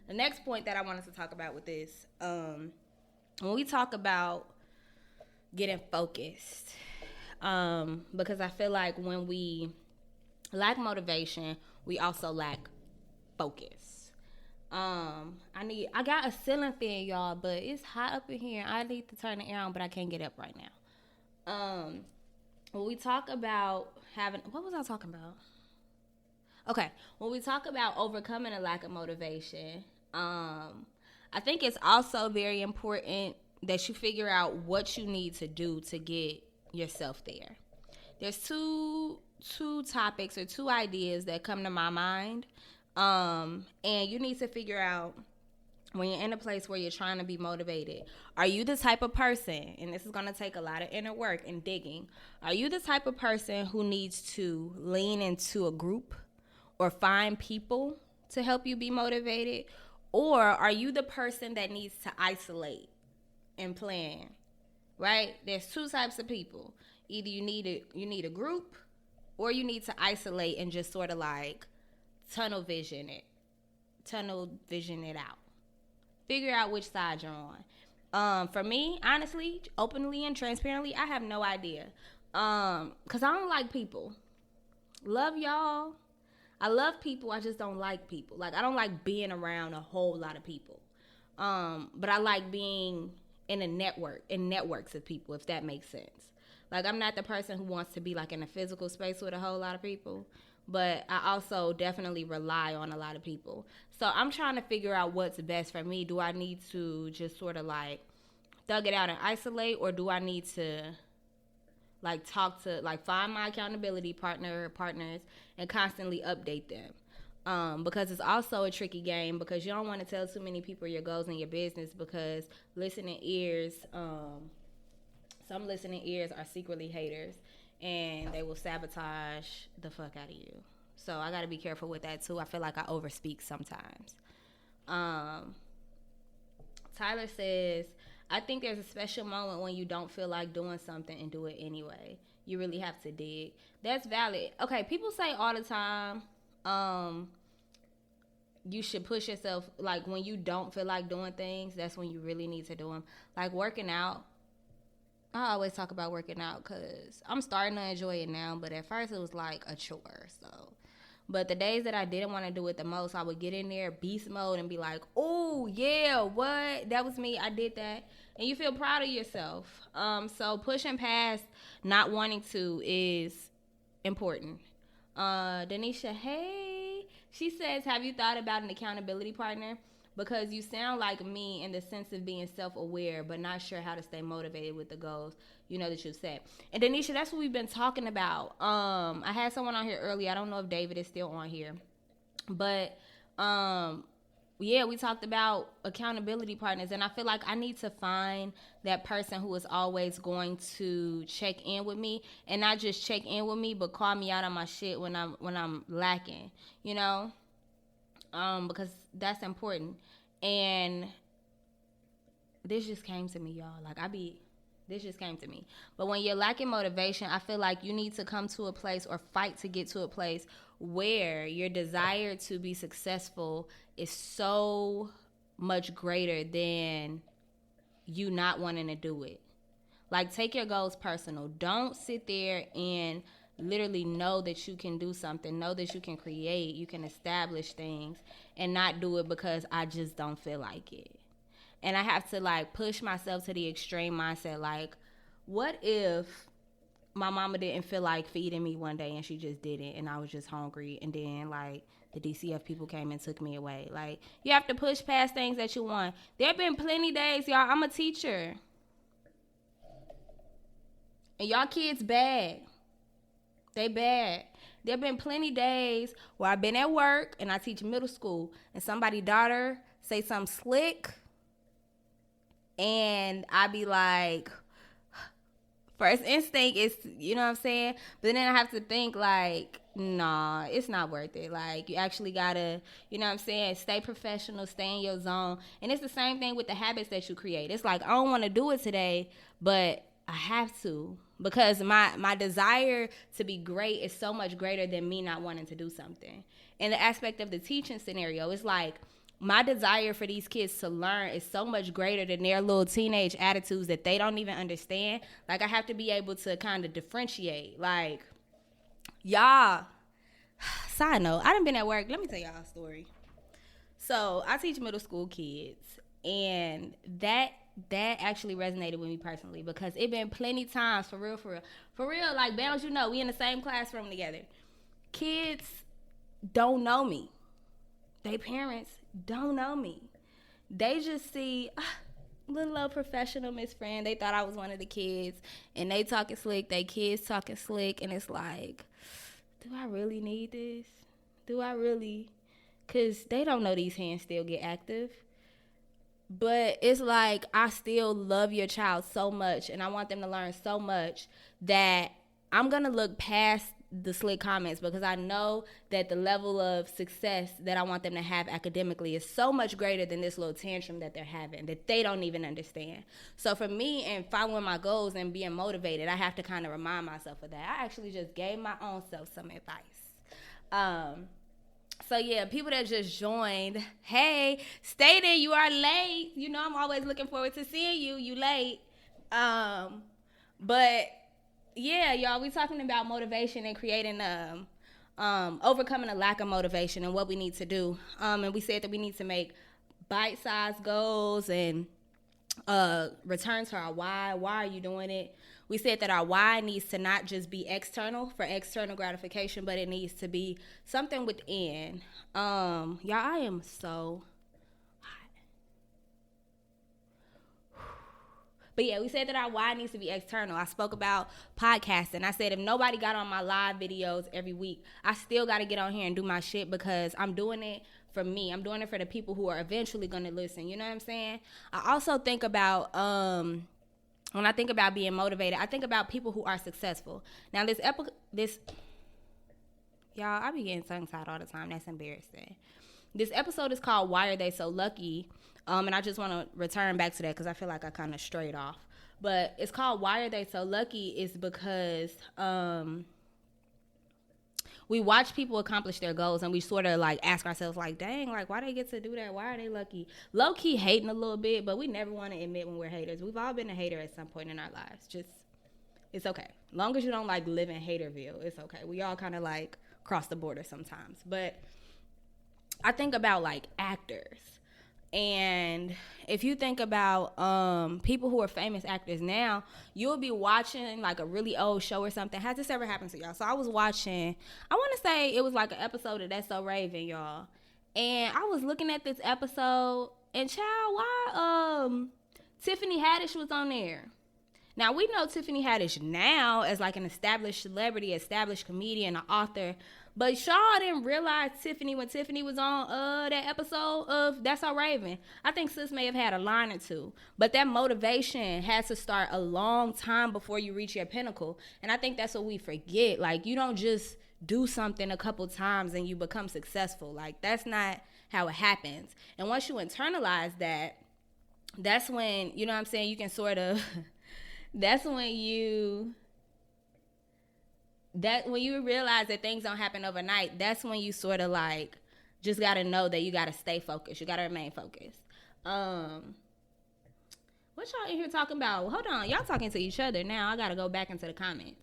the next point that I wanted to talk about with this, when we talk about getting focused, because I feel like when we lack motivation, we also lack focus. I got a ceiling fan, y'all, but it's hot up in here. I need to turn the air on, but I can't get up right now. When we talk about what was I talking about? Okay, when we talk about overcoming a lack of motivation, I think it's also very important that you figure out what you need to do to get yourself there. There's two topics or two ideas that come to my mind. And you need to figure out, when you're in a place where you're trying to be motivated, are you the type of person, and this is going to take a lot of inner work and digging, are you the type of person who needs to lean into a group or find people to help you be motivated? Or are you the person that needs to isolate and plan, right? There's two types of people. Either you need a group, or you need to isolate and just sort of like tunnel vision it out. Figure out which side you're on. For me, honestly, openly and transparently, I have no idea. Cause I don't like people. Love y'all. I love people. I just don't like people. Like, I don't like being around a whole lot of people. But I like being in networks of people, if that makes sense. Like, I'm not the person who wants to be like in a physical space with a whole lot of people. But I also definitely rely on a lot of people. So I'm trying to figure out what's best for me. Do I need to just sort of like thug it out and isolate, or do I need to Like find my accountability partners and constantly update them. Because it's also a tricky game, because you don't want to tell too many people your goals and your business, because some listening ears are secretly haters, and they will sabotage the fuck out of you. So I got to be careful with that too. I feel like I overspeak sometimes. Tyler says, I think there's a special moment when you don't feel like doing something and do it anyway. You really have to dig. That's valid. Okay, people say all the time, you should push yourself. Like, when you don't feel like doing things, that's when you really need to do them. Like working out. I always talk about working out because I'm starting to enjoy it now, but at first it was like a chore. But the days that I didn't want to do it the most, I would get in there, beast mode, and be like, oh, yeah, what? That was me. I did that. And you feel proud of yourself. So pushing past not wanting to is important. Denisha, hey. She says, have you thought about an accountability partner? Because you sound like me in the sense of being self-aware, but not sure how to stay motivated with the goals that you've set. And Denisha, that's what we've been talking about. I had someone on here earlier. I don't know if David is still on here. But, yeah, we talked about accountability partners. And I feel like I need to find that person who is always going to check in with me. And not just check in with me, but call me out on my shit when I'm lacking, because that's important. And this just came to me, y'all. This just came to me. But when you're lacking motivation, I feel like you need to come to a place or fight to get to a place where your desire to be successful is so much greater than you not wanting to do it. Like, take your goals personal. Don't sit there and literally know that you can do something, know that you can create, you can establish things, and not do it because I just don't feel like it. And I have to push myself to the extreme mindset. Like, what if my mama didn't feel like feeding me one day and she just didn't, and I was just hungry, and then the DCF people came and took me away? Like, you have to push past things that you want. There have been plenty days, y'all. I'm a teacher, and y'all kids bad. They bad. There have been plenty days where I've been at work and I teach middle school, and somebody's daughter say something slick, and I be like, first instinct is, you know what I'm saying? But then I have to think nah, it's not worth it. Like, you actually gotta, you know what I'm saying, stay professional, stay in your zone. And it's the same thing with the habits that you create. It's like, I don't want to do it today, but I have to, because my desire to be great is so much greater than me not wanting to do something. In the aspect of the teaching scenario, it's like, my desire for these kids to learn is so much greater than their little teenage attitudes that they don't even understand. Like, I have to be able to kind of differentiate. Like, y'all, side note, I done been at work. Let me tell y'all a story. So I teach middle school kids, and that actually resonated with me personally, because it been plenty times, for real, like, Bounds, we in the same classroom together. Kids don't know me. They parents don't know me. They just see little old professional Miss Friend. They thought I was one of the kids, and they talking slick. They kids talking slick, and it's like, do I really need this? Do I really? Because they don't know these hands still get active. But it's like, I still love your child so much, and I want them to learn so much, that I'm going to look past the slick comments, because I know that the level of success that I want them to have academically is so much greater than this little tantrum that they're having, that they don't even understand. So for me, and following my goals and being motivated, I have to kind of remind myself of that. I actually just gave my own self some advice. So yeah, people that just joined, hey, Staten, you are late. I'm always looking forward to seeing you. You late. But yeah, y'all, we talking about motivation and creating overcoming a lack of motivation and what we need to do. And we said that we need to make bite-sized goals and return to our why. Why are you doing it? We said that our why needs to not just be external for external gratification, but it needs to be something within. Y'all, I am so hot. But yeah, we said that our why needs to be external. I spoke about podcasting. I said if nobody got on my live videos every week, I still got to get on here and do my shit because I'm doing it for me. I'm doing it for the people who are eventually going to listen. You know what I'm saying? I also think about when I think about being motivated, I think about people who are successful. Now y'all, I be getting tongue-tied all the time. That's embarrassing. This episode is called Why Are They So Lucky? And I just want to return back to that because I feel like I kind of strayed off. But it's called Why Are They So Lucky is because we watch people accomplish their goals and we sort of like ask ourselves like, dang, like why they get to do that? Why are they lucky? Low key hating a little bit, but we never want to admit when we're haters. We've all been a hater at some point in our lives. Just, it's okay. Long as you don't like live in Haterville, it's okay. We all kind of like cross the border sometimes. But I think about like actors. And if you think about people who are famous actors now, you'll be watching like a really old show or something. Has this ever happened to y'all? So I was watching, I want to say it was like an episode of That's So Raven, y'all. And I was looking at this episode and child, why Tiffany Haddish was on there. Now we know Tiffany Haddish now as like an established celebrity, established comedian, an author. But y'all didn't realize Tiffany when Tiffany was on that episode of That's So Raven. I think sis may have had a line or two. But that motivation has to start a long time before you reach your pinnacle. And I think that's what we forget. Like, you don't just do something a couple times and you become successful. Like, that's not how it happens. And once you internalize that, that's when, you know what I'm saying, you can sort of, when you realize that things don't happen overnight, that's when you sort of like just got to know that you got to stay focused. You got to remain focused. What y'all in here talking about? Hold on. Y'all talking to each other now. I got to go back into the comments.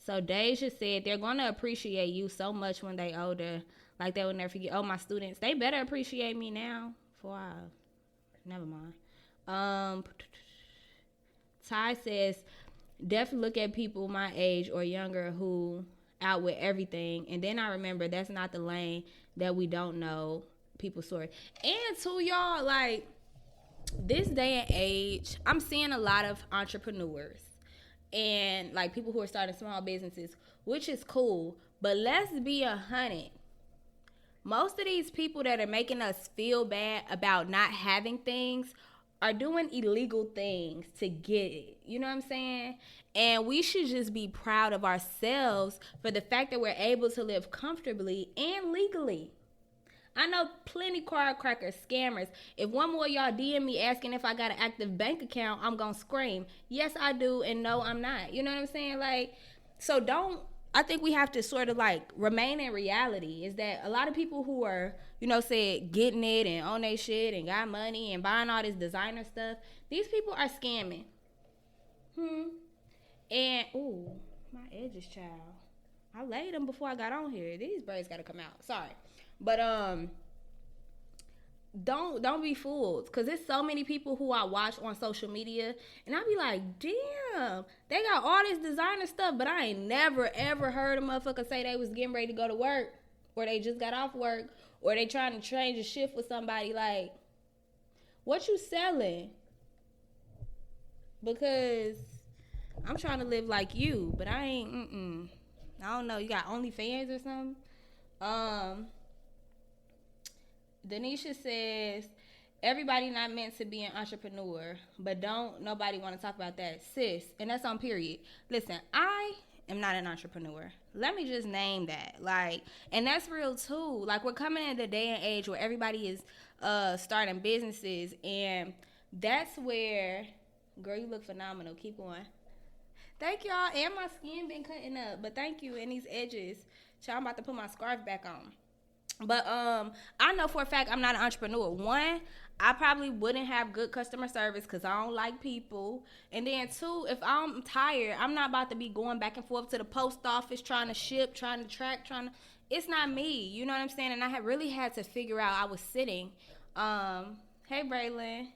So Deja said they're going to appreciate you so much when they older. Like they will never forget. Oh, my students, they better appreciate me now. Never mind. Ty says, definitely look at people my age or younger who out with everything. And then I remember that's not the lane that we don't know people's story. And to y'all, like, this day and age, I'm seeing a lot of entrepreneurs and, like, people who are starting small businesses, which is cool. But let's be 100. Most of these people that are making us feel bad about not having things are doing illegal things to get it. You know what I'm saying? And we should just be proud of ourselves for the fact that we're able to live comfortably and legally. I know plenty card cracker scammers. If one more y'all DM me asking if I got an active bank account, I'm going to scream. Yes, I do. And no, I'm not. You know what I'm saying? Like, so I think we have to sort of like remain in reality is that a lot of people who are, you know, said getting it and on their shit and got money and buying all this designer stuff, these people are scamming. And, ooh, my edges, child. I laid them before I got on here. These braids got to come out. Sorry. But, don't be fooled, because there's so many people who I watch on social media and I be like, damn, they got all this designer stuff, but I ain't never ever heard a motherfucker say they was getting ready to go to work, or they just got off work, or they trying to change a shift with somebody. Like, what you selling? Because I'm trying to live like you, but I ain't. I don't know, you got OnlyFans or something? Denisha says, everybody not meant to be an entrepreneur, but don't nobody want to talk about that. Sis, and that's on period. Listen, I am not an entrepreneur. Let me just name that. Like, and that's real too. Like, we're coming in the day and age where everybody is starting businesses, and that's where, girl, you look phenomenal. Keep going. Thank y'all. And my skin been cutting up, but thank you. And these edges. Child, I'm about to put my scarf back on. But I know for a fact I'm not an entrepreneur. One, I probably wouldn't have good customer service because I don't like people. And then two, if I'm tired, I'm not about to be going back and forth to the post office trying to ship, trying to track, it's not me. You know what I'm saying? And I really had to figure out, I was sitting. Hey, Braylon.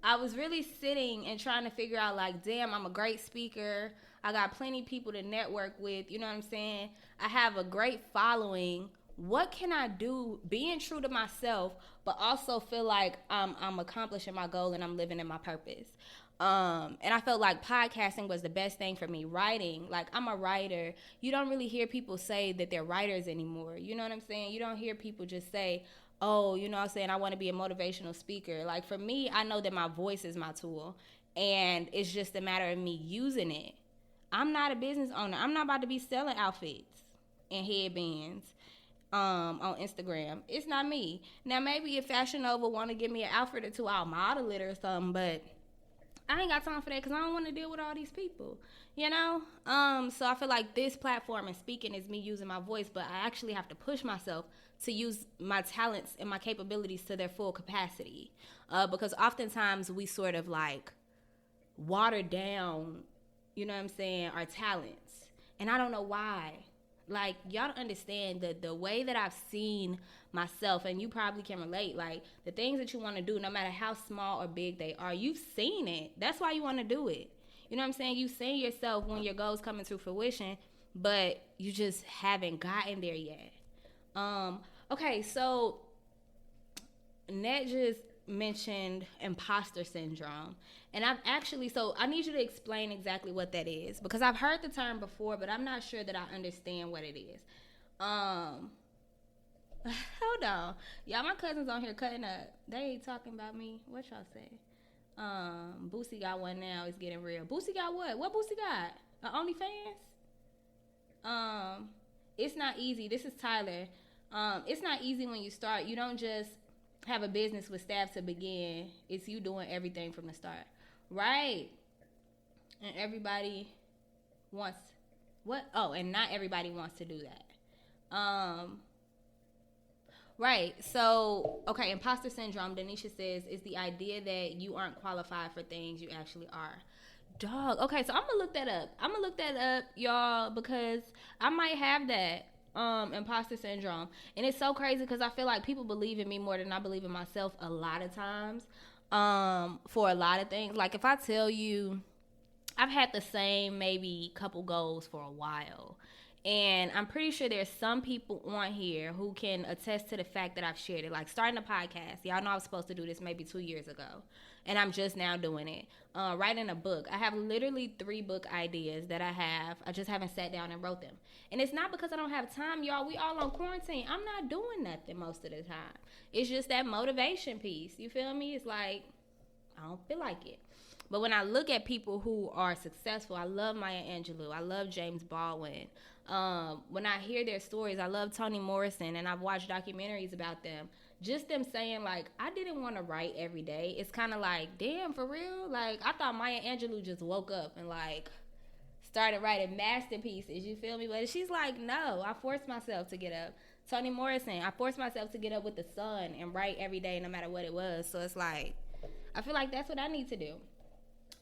I was really sitting and trying to figure out, like, damn, I'm a great speaker. I got plenty of people to network with. You know what I'm saying? I have a great following. what can I do being true to myself, but also feel like I'm accomplishing my goal and I'm living in my purpose. And I felt like podcasting was the best thing for me. Writing, like I'm a writer. You don't really hear people say that they're writers anymore. You know what I'm saying? You don't hear people just say, oh, you know what I'm saying, I want to be a motivational speaker. Like for me, I know that my voice is my tool, and it's just a matter of me using it. I'm not a business owner. I'm not about to be selling outfits and headbands on Instagram. It's not me. Now maybe if Fashion Nova want to give me an outfit or two, I'll model it or something, but I ain't got time for that because I don't want to deal with all these people, you know? So I feel like this platform and speaking is me using my voice, but I actually have to push myself to use my talents and my capabilities to their full capacity. Because oftentimes we sort of like water down, you know what I'm saying, our talents. And I don't know why. Like, y'all don't understand the way that I've seen myself, and you probably can relate, like, the things that you want to do, no matter how small or big they are, you've seen it. That's why you want to do it. You know what I'm saying? You've seen yourself when your goals coming to fruition, but you just haven't gotten there yet. Okay, so Ned just mentioned imposter syndrome. And I've actually, so I need you to explain exactly what that is, because I've heard the term before, but I'm not sure that I understand what it is. Hold on. Y'all, my cousin's on here cutting up. They ain't talking about me. What y'all say? Boosie got one now. It's getting real. Boosie got what? What Boosie got? OnlyFans? It's not easy. This is Tyler. It's not easy when you start. You don't just have a business with staff to begin. It's you doing everything from the start. Right. And everybody wants what? Oh, and not everybody wants to do that. Right. So, okay, imposter syndrome, Denisha says, is the idea that you aren't qualified for things you actually are. Dog. Okay, so I'm gonna look that up. Y'all, because I might have that imposter syndrome. And it's so crazy because I feel like people believe in me more than I believe in myself a lot of times. For a lot of things. Like if I tell you I've had the same maybe couple goals for a while. And I'm pretty sure there's some people on here who can attest to the fact that I've shared it. Like starting a podcast. Y'all know I was supposed to do this maybe 2 years ago. And I'm just now doing it. Writing a book. I have literally 3 book ideas that I have. I just haven't sat down and wrote them. And it's not because I don't have time, y'all. We all on quarantine. I'm not doing nothing most of the time. It's just that motivation piece. You feel me? It's like, I don't feel like it. But when I look at people who are successful, I love Maya Angelou. I love James Baldwin. When I hear their stories, I love Toni Morrison, and I've watched documentaries about them. Just them saying, like, I didn't want to write every day. It's kind of like, damn, for real? Like, I thought Maya Angelou just woke up and, like, started writing masterpieces, you feel me? But she's like, no, I forced myself to get up. Toni Morrison, I forced myself to get up with the sun and write every day no matter what it was. So it's like, I feel like that's what I need to do.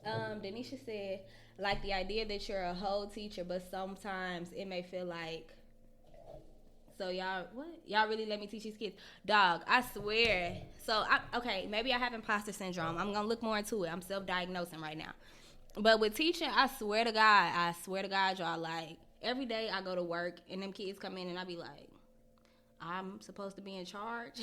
Denisha said, like the idea that you're a whole teacher, but sometimes it may feel like, so y'all, what? Y'all really let me teach these kids? Dog, I swear. So, okay, maybe I have imposter syndrome. I'm going to look more into it. I'm self-diagnosing right now. But with teaching, I swear to God, y'all, like, every day I go to work and them kids come in and I be like, I'm supposed to be in charge?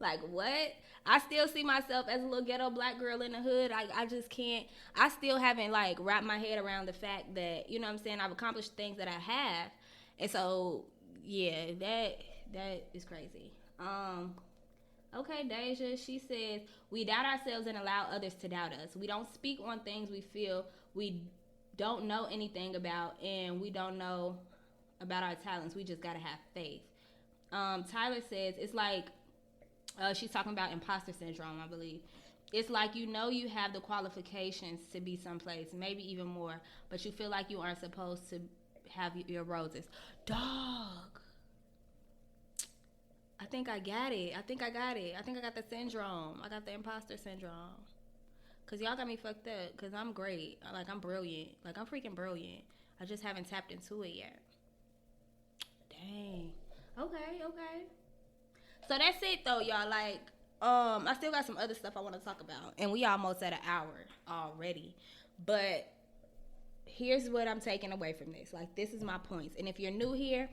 Like, what? I still see myself as a little ghetto black girl in the hood. I just can't. I still haven't, like, wrapped my head around the fact that, you know what I'm saying, I've accomplished things that I have. And so, yeah, that is crazy. Okay, Deja, she says, we doubt ourselves and allow others to doubt us. We don't speak on things we feel we don't know anything about, and we don't know about our talents. We just got to have faith. Tyler says, it's like, she's talking about imposter syndrome, I believe. It's like you know you have the qualifications to be someplace, maybe even more, but you feel like you aren't supposed to have your roses. Dog. I think I got it. I think I got the syndrome. I got the imposter syndrome. Because y'all got me fucked up. Because I'm great. Like, I'm brilliant. Like, I'm freaking brilliant. I just haven't tapped into it yet. Dang. Okay. So that's it, though, y'all. Like, I still got some other stuff I want to talk about. And we almost at an hour already. But here's what I'm taking away from this. Like, this is my points. And if you're new here,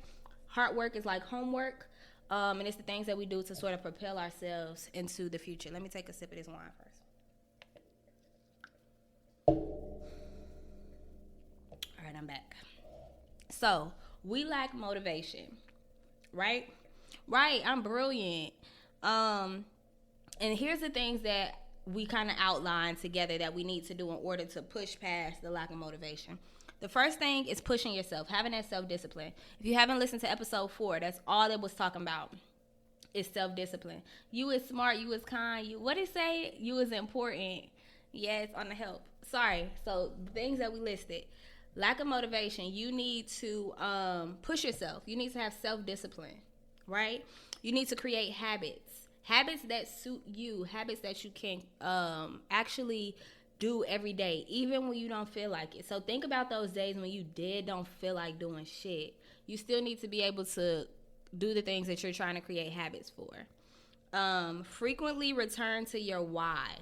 Hard work is like homework. And it's the things that we do to sort of propel ourselves into the future. Let me take a sip of this wine first. All right, I'm back. So, we lack motivation, right? Right, I'm brilliant. And here's the things that we kind of outlined together that we need to do in order to push past the lack of motivation. The first thing is pushing yourself, having that self-discipline. If you haven't listened to episode 4, that's all it was talking about is self-discipline. You is smart, you is kind, what did it say? You is important. Yes, on the help. Sorry. So things that we listed. Lack of motivation. You need to push yourself. You need to have self-discipline, right? You need to create habits. Habits that suit you. Habits that you can actually do every day, even when you don't feel like it. So think about those days when you don't feel like doing shit. You still need to be able to do the things that you're trying to create habits for. Frequently return to your why.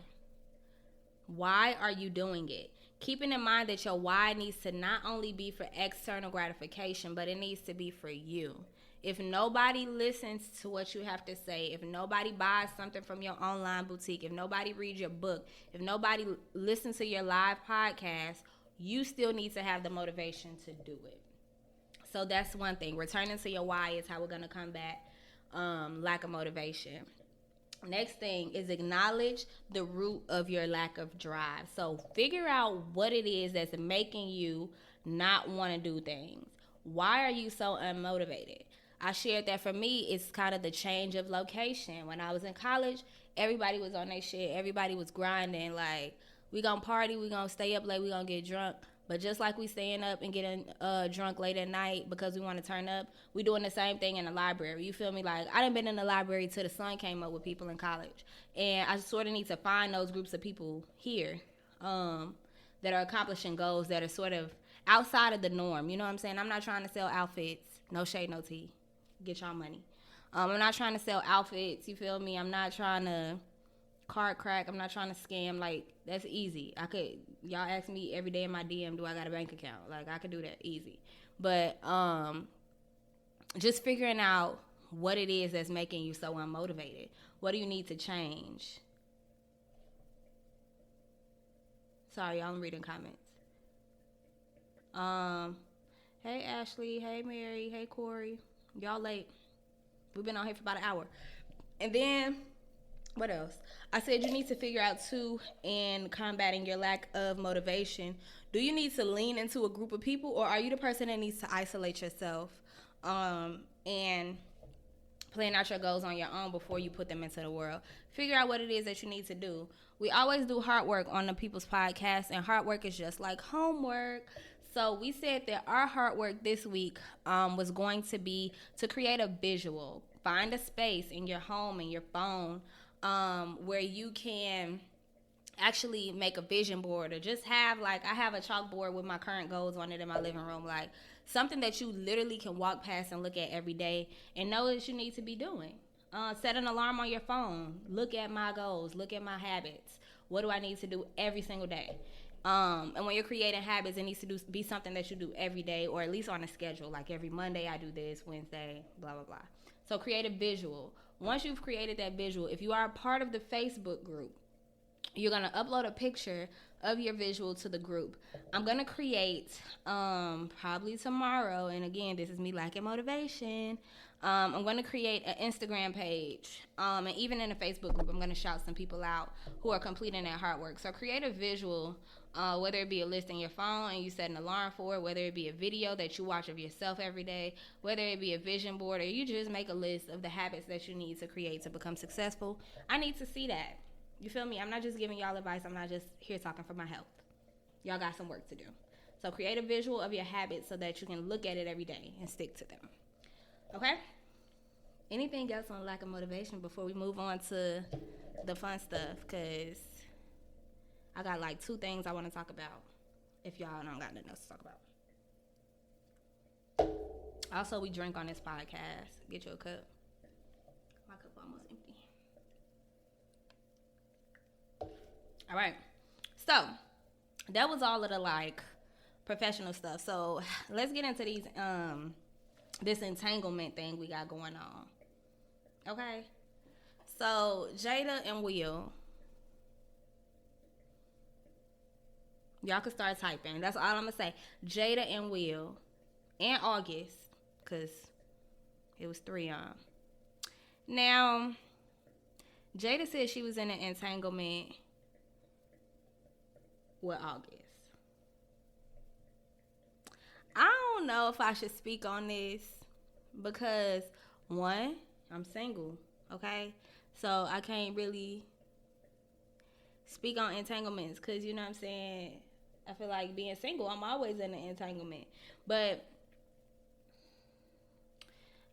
Why are you doing it? Keeping in mind that your why needs to not only be for external gratification, but it needs to be for you. If nobody listens to what you have to say, if nobody buys something from your online boutique, if nobody reads your book, if nobody listens to your live podcast, you still need to have the motivation to do it. So that's one thing. Returning to your why is how we're going to combat lack of motivation. Next thing is acknowledge the root of your lack of drive. So figure out what it is that's making you not want to do things. Why are you so unmotivated? I shared that for me, it's kind of the change of location. When I was in college, everybody was on their shit. Everybody was grinding. Like, we gonna party, we gonna stay up late, we gonna get drunk. But just like we staying up and getting drunk late at night because we want to turn up, we doing the same thing in the library. You feel me? Like, I done been in the library till the sun came up with people in college. And I sort of need to find those groups of people here that are accomplishing goals that are sort of outside of the norm. You know what I'm saying? I'm not trying to sell outfits. No shade, no tea. Get y'all money. I'm not trying to sell outfits. You feel me? I'm not trying to card crack. I'm not trying to scam. Like, that's easy. Y'all ask me every day in my DM, do I got a bank account? Like, I could do that easy. But just figuring out what it is that's making you so unmotivated. What do you need to change? Sorry, y'all, I'm reading comments. Hey, Ashley. Hey, Mary. Hey, Corey. Y'all late. We've been on here for about an hour. And then, what else? I said you need to figure out, too, in combating your lack of motivation, do you need to lean into a group of people, or are you the person that needs to isolate yourself and plan out your goals on your own before you put them into the world? Figure out what it is that you need to do. We always do hard work on the People's Podcast, and hard work is just like homework. So we said that our hard work this week was going to be to create a visual. Find a space in your home, in your phone, where you can actually make a vision board, or just have, like, I have a chalkboard with my current goals on it in my living room. Like, something that you literally can walk past and look at every day and know that you need to be doing. Set an alarm on your phone. Look at my goals. Look at my habits. What do I need to do every single day? And when you're creating habits, it needs to be something that you do every day, or at least on a schedule. Like, every Monday I do this, Wednesday, blah, blah, blah. So create a visual. Once you've created that visual, if you are a part of the Facebook group, you're going to upload a picture of your visual to the group. I'm going to create, probably tomorrow, and again, this is me lacking motivation, I'm going to create an Instagram page, and even in a Facebook group, I'm going to shout some people out who are completing that hard work. So create a visual, whether it be a list in your phone and you set an alarm for it, whether it be a video that you watch of yourself every day, whether it be a vision board, or you just make a list of the habits that you need to create to become successful. I need to see that. You feel me? I'm not just giving y'all advice. I'm not just here talking for my health. Y'all got some work to do. So create a visual of your habits so that you can look at it every day and stick to them. Okay? Anything else on lack of motivation before we move on to the fun stuff? Because I got like 2 things I want to talk about if y'all don't got nothing else to talk about. Also, we drink on this podcast. Get you a cup. My cup almost empty. All right. So, that was all of the, like, professional stuff. So, let's get into these this entanglement thing we got going on. Okay? So, Jada and Will, y'all can start typing. That's all I'm going to say. Jada and Will, and August, because it was 3 on. Now, Jada said she was in an entanglement with August. I don't know if I should speak on this because, one, I'm single, okay? So I can't really speak on entanglements because, you know what I'm saying, I feel like being single, I'm always in an entanglement. But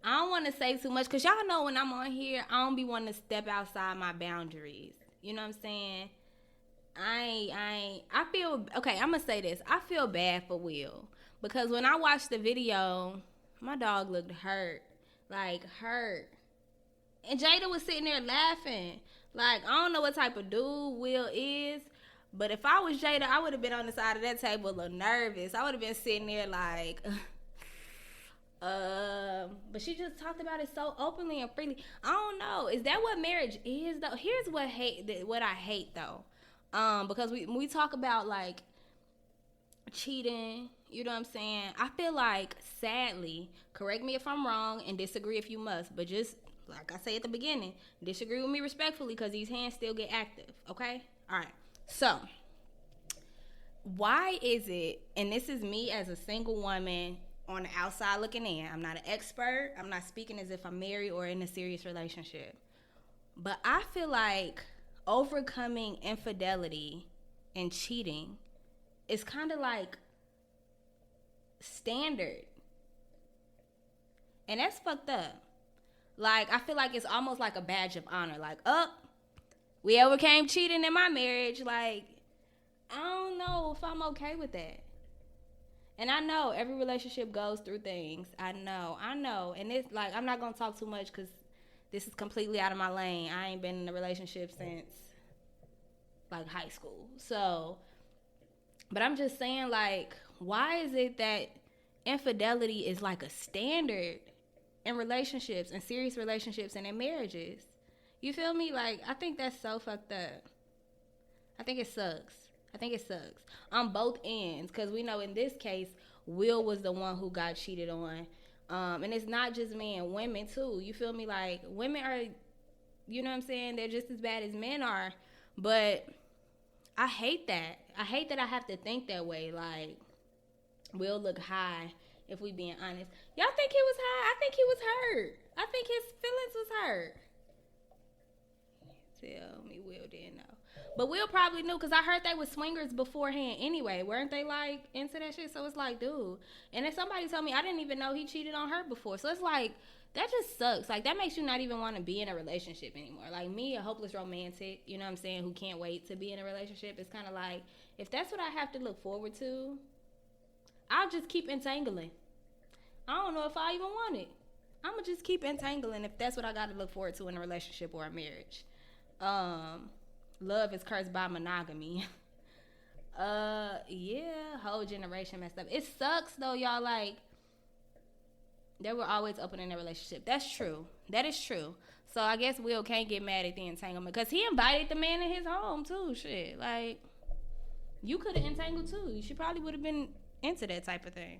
I don't want to say too much because y'all know when I'm on here, I don't be wanting to step outside my boundaries. You know what I'm saying? I feel, okay, I'm going to say this. I feel bad for Will because when I watched the video, my dog looked hurt. Like, hurt. And Jada was sitting there laughing. Like, I don't know what type of dude Will is, but if I was Jada, I would have been on the side of that table a little nervous. I would have been sitting there like, but she just talked about it so openly and freely. I don't know. Is that what marriage is, though? Here's what I hate, though. Because we talk about, like, cheating, you know what I'm saying? I feel like, sadly, correct me if I'm wrong and disagree if you must, but just like I say at the beginning, disagree with me respectfully because these hands still get active, okay? All right. So, why is it, and this is me as a single woman on the outside looking in. I'm not an expert. I'm not speaking as if I'm married or in a serious relationship. But I feel like overcoming infidelity and cheating is kind of like standard. And that's fucked up. Like, I feel like it's almost like a badge of honor. Like, we overcame cheating in my marriage. Like, I don't know if I'm okay with that. And I know every relationship goes through things. I know. And it's like, I'm not going to talk too much because this is completely out of my lane. I ain't been in a relationship since, like, high school. So, but I'm just saying, like, why is it that infidelity is like a standard in relationships, in serious relationships, and in marriages? You feel me? Like, I think that's so fucked up. I think it sucks. On both ends, because we know in this case, Will was the one who got cheated on. And it's not just men, women too. You feel me? Like, women are, you know what I'm saying? They're just as bad as men are. But I hate that. I hate that I have to think that way. Like, Will look high, if we being honest. Y'all think he was high? I think he was hurt. I think his feelings was hurt. Tell me Will didn't know. But Will probably knew because I heard they were swingers beforehand anyway. Weren't they, like, into that shit? So it's like, dude. And then somebody told me I didn't even know he cheated on her before. So it's like, that just sucks. Like, that makes you not even want to be in a relationship anymore. Like, me, a hopeless romantic, you know what I'm saying, who can't wait to be in a relationship, it's kind of like, if that's what I have to look forward to, I'll just keep entangling. I don't know if I even want it. I'm going to just keep entangling if that's what I got to look forward to in a relationship or a marriage. Love is cursed by monogamy. Yeah, whole generation messed up. It sucks though, y'all. Like, they were always open in their relationship. That's true. That is true. So I guess Will can't get mad at the entanglement because he invited the man in his home too. Shit, like, you could have entangled too. She probably would have been into that type of thing.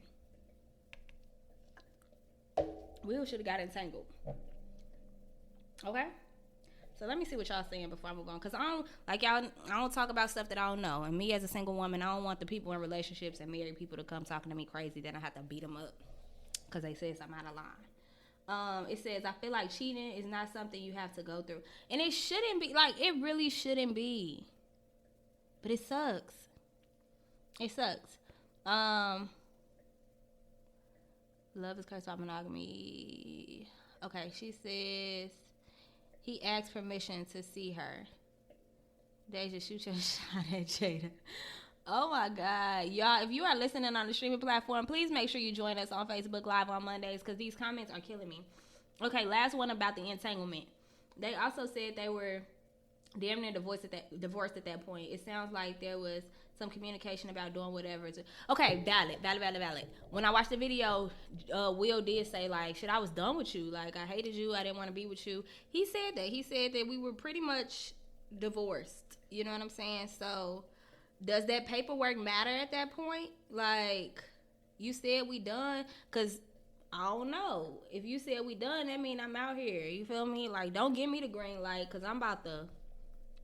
Will should have got entangled. Okay. So let me see what y'all saying before I move on. Because I don't talk about stuff that I don't know. And me as a single woman, I don't want the people in relationships and married people to come talking to me crazy. Then I have to beat them up because they said I'm out of line. It says, I feel like cheating is not something you have to go through. And it shouldn't be. Like, it really shouldn't be. But it sucks. It sucks. Love is cursed by monogamy. Okay, she says he asked permission to see her. Deja, shoot your shot at Jada. Oh my God. Y'all, if you are listening on the streaming platform, please make sure you join us on Facebook Live on Mondays because these comments are killing me. Okay, last one about the entanglement. They also said they were damn near divorced at that point. It sounds like there was some communication about doing whatever. Okay, valid. When I watched the video, Will did say, like, shit, I was done with you. Like, I hated you. I didn't want to be with you. He said that. He said that we were pretty much divorced. You know what I'm saying? So, does that paperwork matter at that point? Like, you said we done? Because I don't know. If you said we done, that mean I'm out here. You feel me? Like, don't give me the green light because I'm about to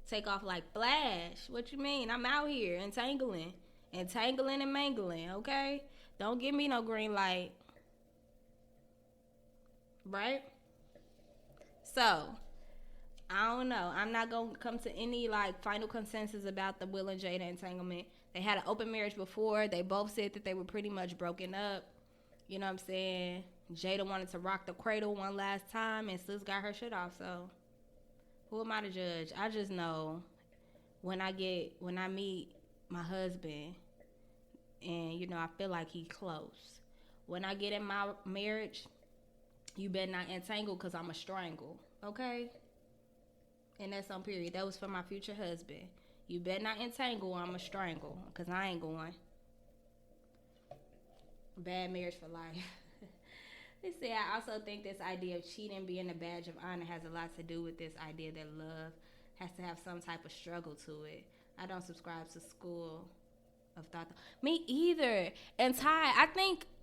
take off like Flash. What you mean? I'm out here entangling and mangling, okay? Don't give me no green light. Right? So, I don't know. I'm not going to come to any like final consensus about the Will and Jada entanglement. They had an open marriage before. They both said that they were pretty much broken up. You know what I'm saying? Jada wanted to rock the cradle one last time and Sis got her shit off, so who am I to judge? I just know when I meet my husband and, you know, I feel like he close. When I get in my marriage, you better not entangle because I'm a strangle, okay? And that's on period. That was for my future husband. You better not entangle or I'm a strangle because I ain't going. Bad marriage for life. They say, I also think this idea of cheating being a badge of honor has a lot to do with this idea that love has to have some type of struggle to it. I don't subscribe to school of thought. Me either. And Ty,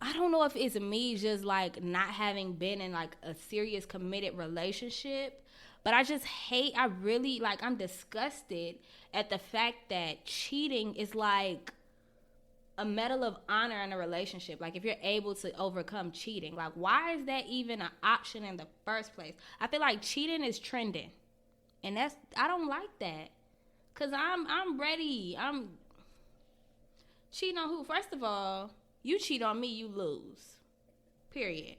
I don't know if it's me just like not having been in like a serious committed relationship, but I really like, I'm disgusted at the fact that cheating is like a medal of honor in a relationship. Like, if you're able to overcome cheating, like, why is that even an option in the first place? I feel like cheating is trending, and I don't like that, cause I'm ready. I'm cheating on who? First of all, you cheat on me, you lose. Period.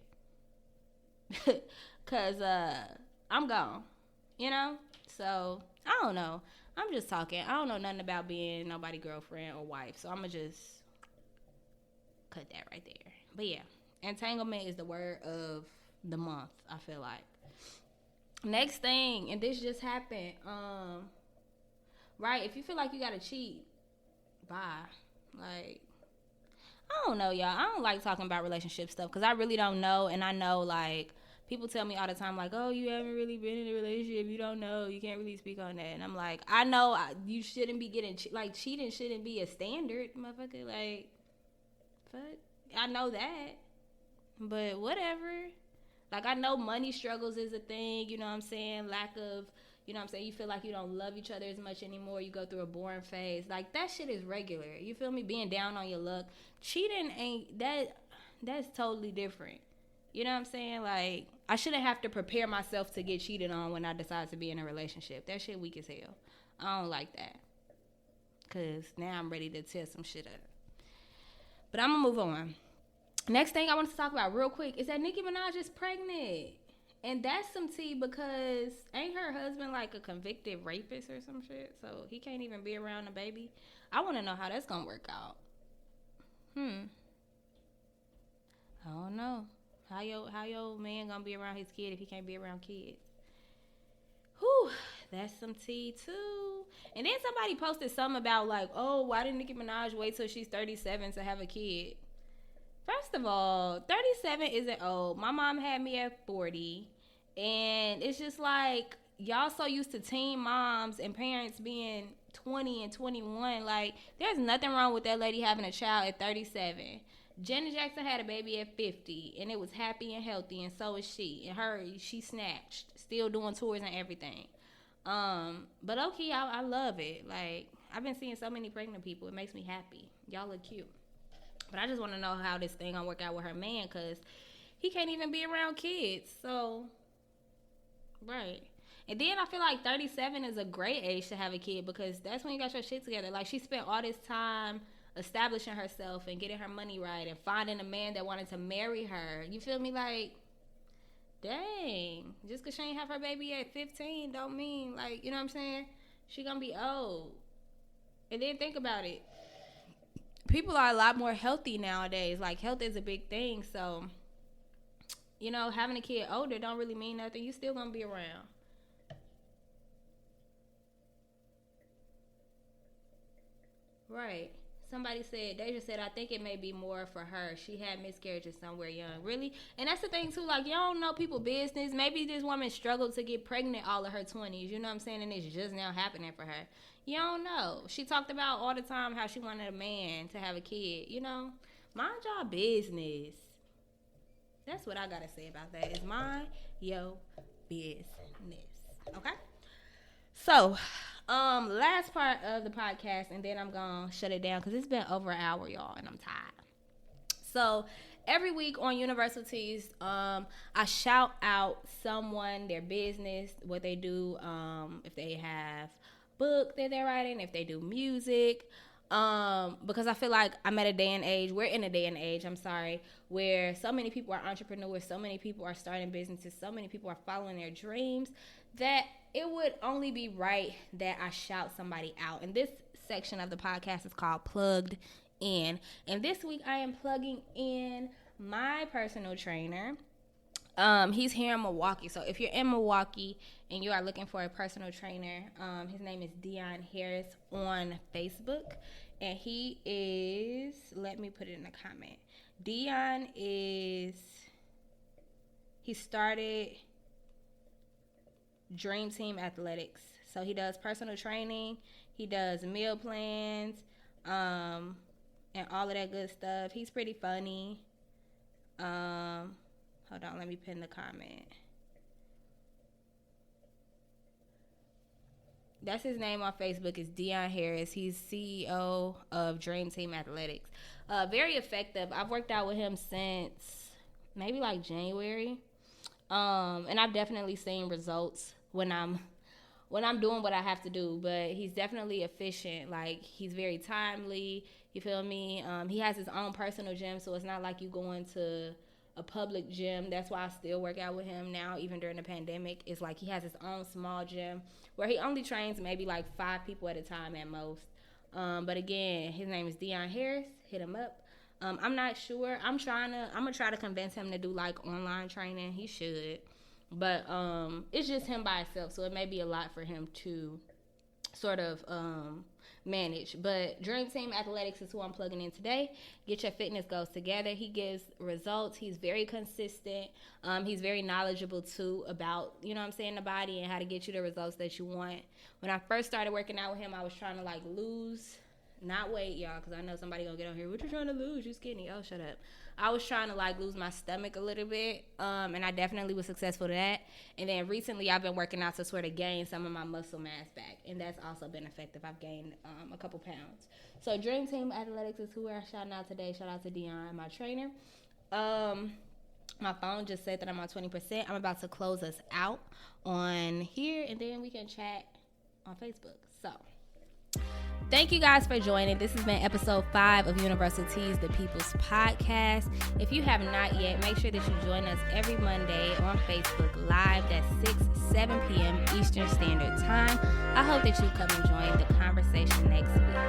Cause I'm gone. You know. So I don't know. I'm just talking. I don't know nothing about being nobody girlfriend or wife, so I'ma just cut that right there. But yeah, entanglement is the word of the month, I feel like. Next thing, and this just happened, right, if you feel like you gotta cheat, bye. Like, I don't know, y'all. I don't like talking about relationship stuff because I really don't know. And I know, like, people tell me all the time, like, oh, you haven't really been in a relationship, you don't know, you can't really speak on that. And I'm like, I know you shouldn't be getting like, cheating shouldn't be a standard, motherfucker. Like, fuck, I know that, but whatever. Like, I know money struggles is a thing, you know what I'm saying? Lack of, you know what I'm saying? You feel like you don't love each other as much anymore. You go through a boring phase. Like, that shit is regular. You feel me? Being down on your luck. Cheating ain't that's totally different. You know what I'm saying? Like, I shouldn't have to prepare myself to get cheated on when I decide to be in a relationship. That shit weak as hell. I don't like that. Because now I'm ready to tear some shit up. But I'm going to move on. Next thing I want to talk about real quick is that Nicki Minaj is pregnant. And that's some tea because ain't her husband like a convicted rapist or some shit? So he can't even be around the baby. I want to know how that's going to work out. I don't know. How your man going to be around his kid if he can't be around kids? Whew, that's some tea too. And then somebody posted something about like, oh, why did Nicki Minaj wait till she's 37 to have a kid? First of all, 37 isn't old. My mom had me at 40. And it's just like, y'all so used to teen moms and parents being 20 and 21. Like, there's nothing wrong with that lady having a child at 37. Janet Jackson had a baby at 50. And it was happy and healthy. And so is she. And she snatched. Still doing tours and everything. But okay, I love it. Like, I've been seeing so many pregnant people. It makes me happy. Y'all look cute. But I just want to know how this thing gonna work out with her man, because he can't even be around kids. So, right. And then I feel like 37 is a great age to have a kid, because that's when you got your shit together. Like, she spent all this time establishing herself and getting her money right and finding a man that wanted to marry her. You feel me? Like, dang. Just because she ain't have her baby at 15 don't mean, like, you know what I'm saying? She gonna be old. And then think about it. People are a lot more healthy nowadays. Like, health is a big thing. So, you know, having a kid older don't really mean nothing. You still gonna be around. Right. Somebody said, Deja said, I think it may be more for her. She had miscarriages somewhere young. Really? And that's the thing, too. Like, you don't know people's business. Maybe this woman struggled to get pregnant all of her 20s. You know what I'm saying? And it's just now happening for her. You don't know. She talked about all the time how she wanted a man to have a kid. You know? Mind y'all business. That's what I got to say about that. Is mind your business. Okay? So, last part of the podcast, and then I'm gonna shut it down because it's been over an hour, y'all, and I'm tired. So every week on Universal Teas, I shout out someone, their business, what they do, if they have book that they're writing, if they do music, because I feel like I'm at a day and age, we're in a day and age, where so many people are entrepreneurs, so many people are starting businesses, so many people are following their dreams, that it would only be right that I shout somebody out. And this section of the podcast is called Plugged In. And this week I am plugging in my personal trainer. He's here in Milwaukee. So if you're in Milwaukee and you are looking for a personal trainer, his name is Dion Harris on Facebook. And he is, let me put it in the comment. Dion is, he started Dream Team Athletics. So he does personal training, he does meal plans, and all of that good stuff. He's pretty funny. Hold on, let me pin the comment. That's his name on Facebook, is Dion Harris. He's CEO of Dream Team Athletics. Very effective. I've worked out with him since maybe like January. And I've definitely seen results when I'm doing what I have to do, but he's definitely efficient. Like, he's very timely, you feel me? He has his own personal gym, so it's not like you going to a public gym. That's why I still work out with him now, even during the pandemic. It's like he has his own small gym where he only trains maybe like 5 people at a time at most. But again, his name is Dion Harris. Hit him up. I'm not sure. I'm gonna try to convince him to do like online training. He should. But it's just him by himself, so it may be a lot for him to sort of manage. But Dream Team Athletics is who I'm plugging in today. Get your fitness goals together. He gives results. He's very consistent. He's very knowledgeable too about, you know what I'm saying, the body and how to get you the results that you want. When I first started working out with him, I was trying to like lose, not weight, y'all, because I know somebody gonna get on here, what you trying to lose? You skinny. Oh, shut up. I was trying to like lose my stomach a little bit, and I definitely was successful at that. And then recently I've been working out to sort of gain some of my muscle mass back, and that's also been effective. I've gained a couple pounds. So Dream Team Athletics is who we're shouting out today. Shout out to Dion, my trainer. My phone just said that I'm on 20%. I'm about to close us out on here, and then we can chat on Facebook. So thank you guys for joining. This has been episode 5 of Universal Teas, the People's Podcast. If you have not yet, make sure that you join us every Monday on Facebook Live at 7 p.m. Eastern Standard Time. I hope that you come and join the conversation next week.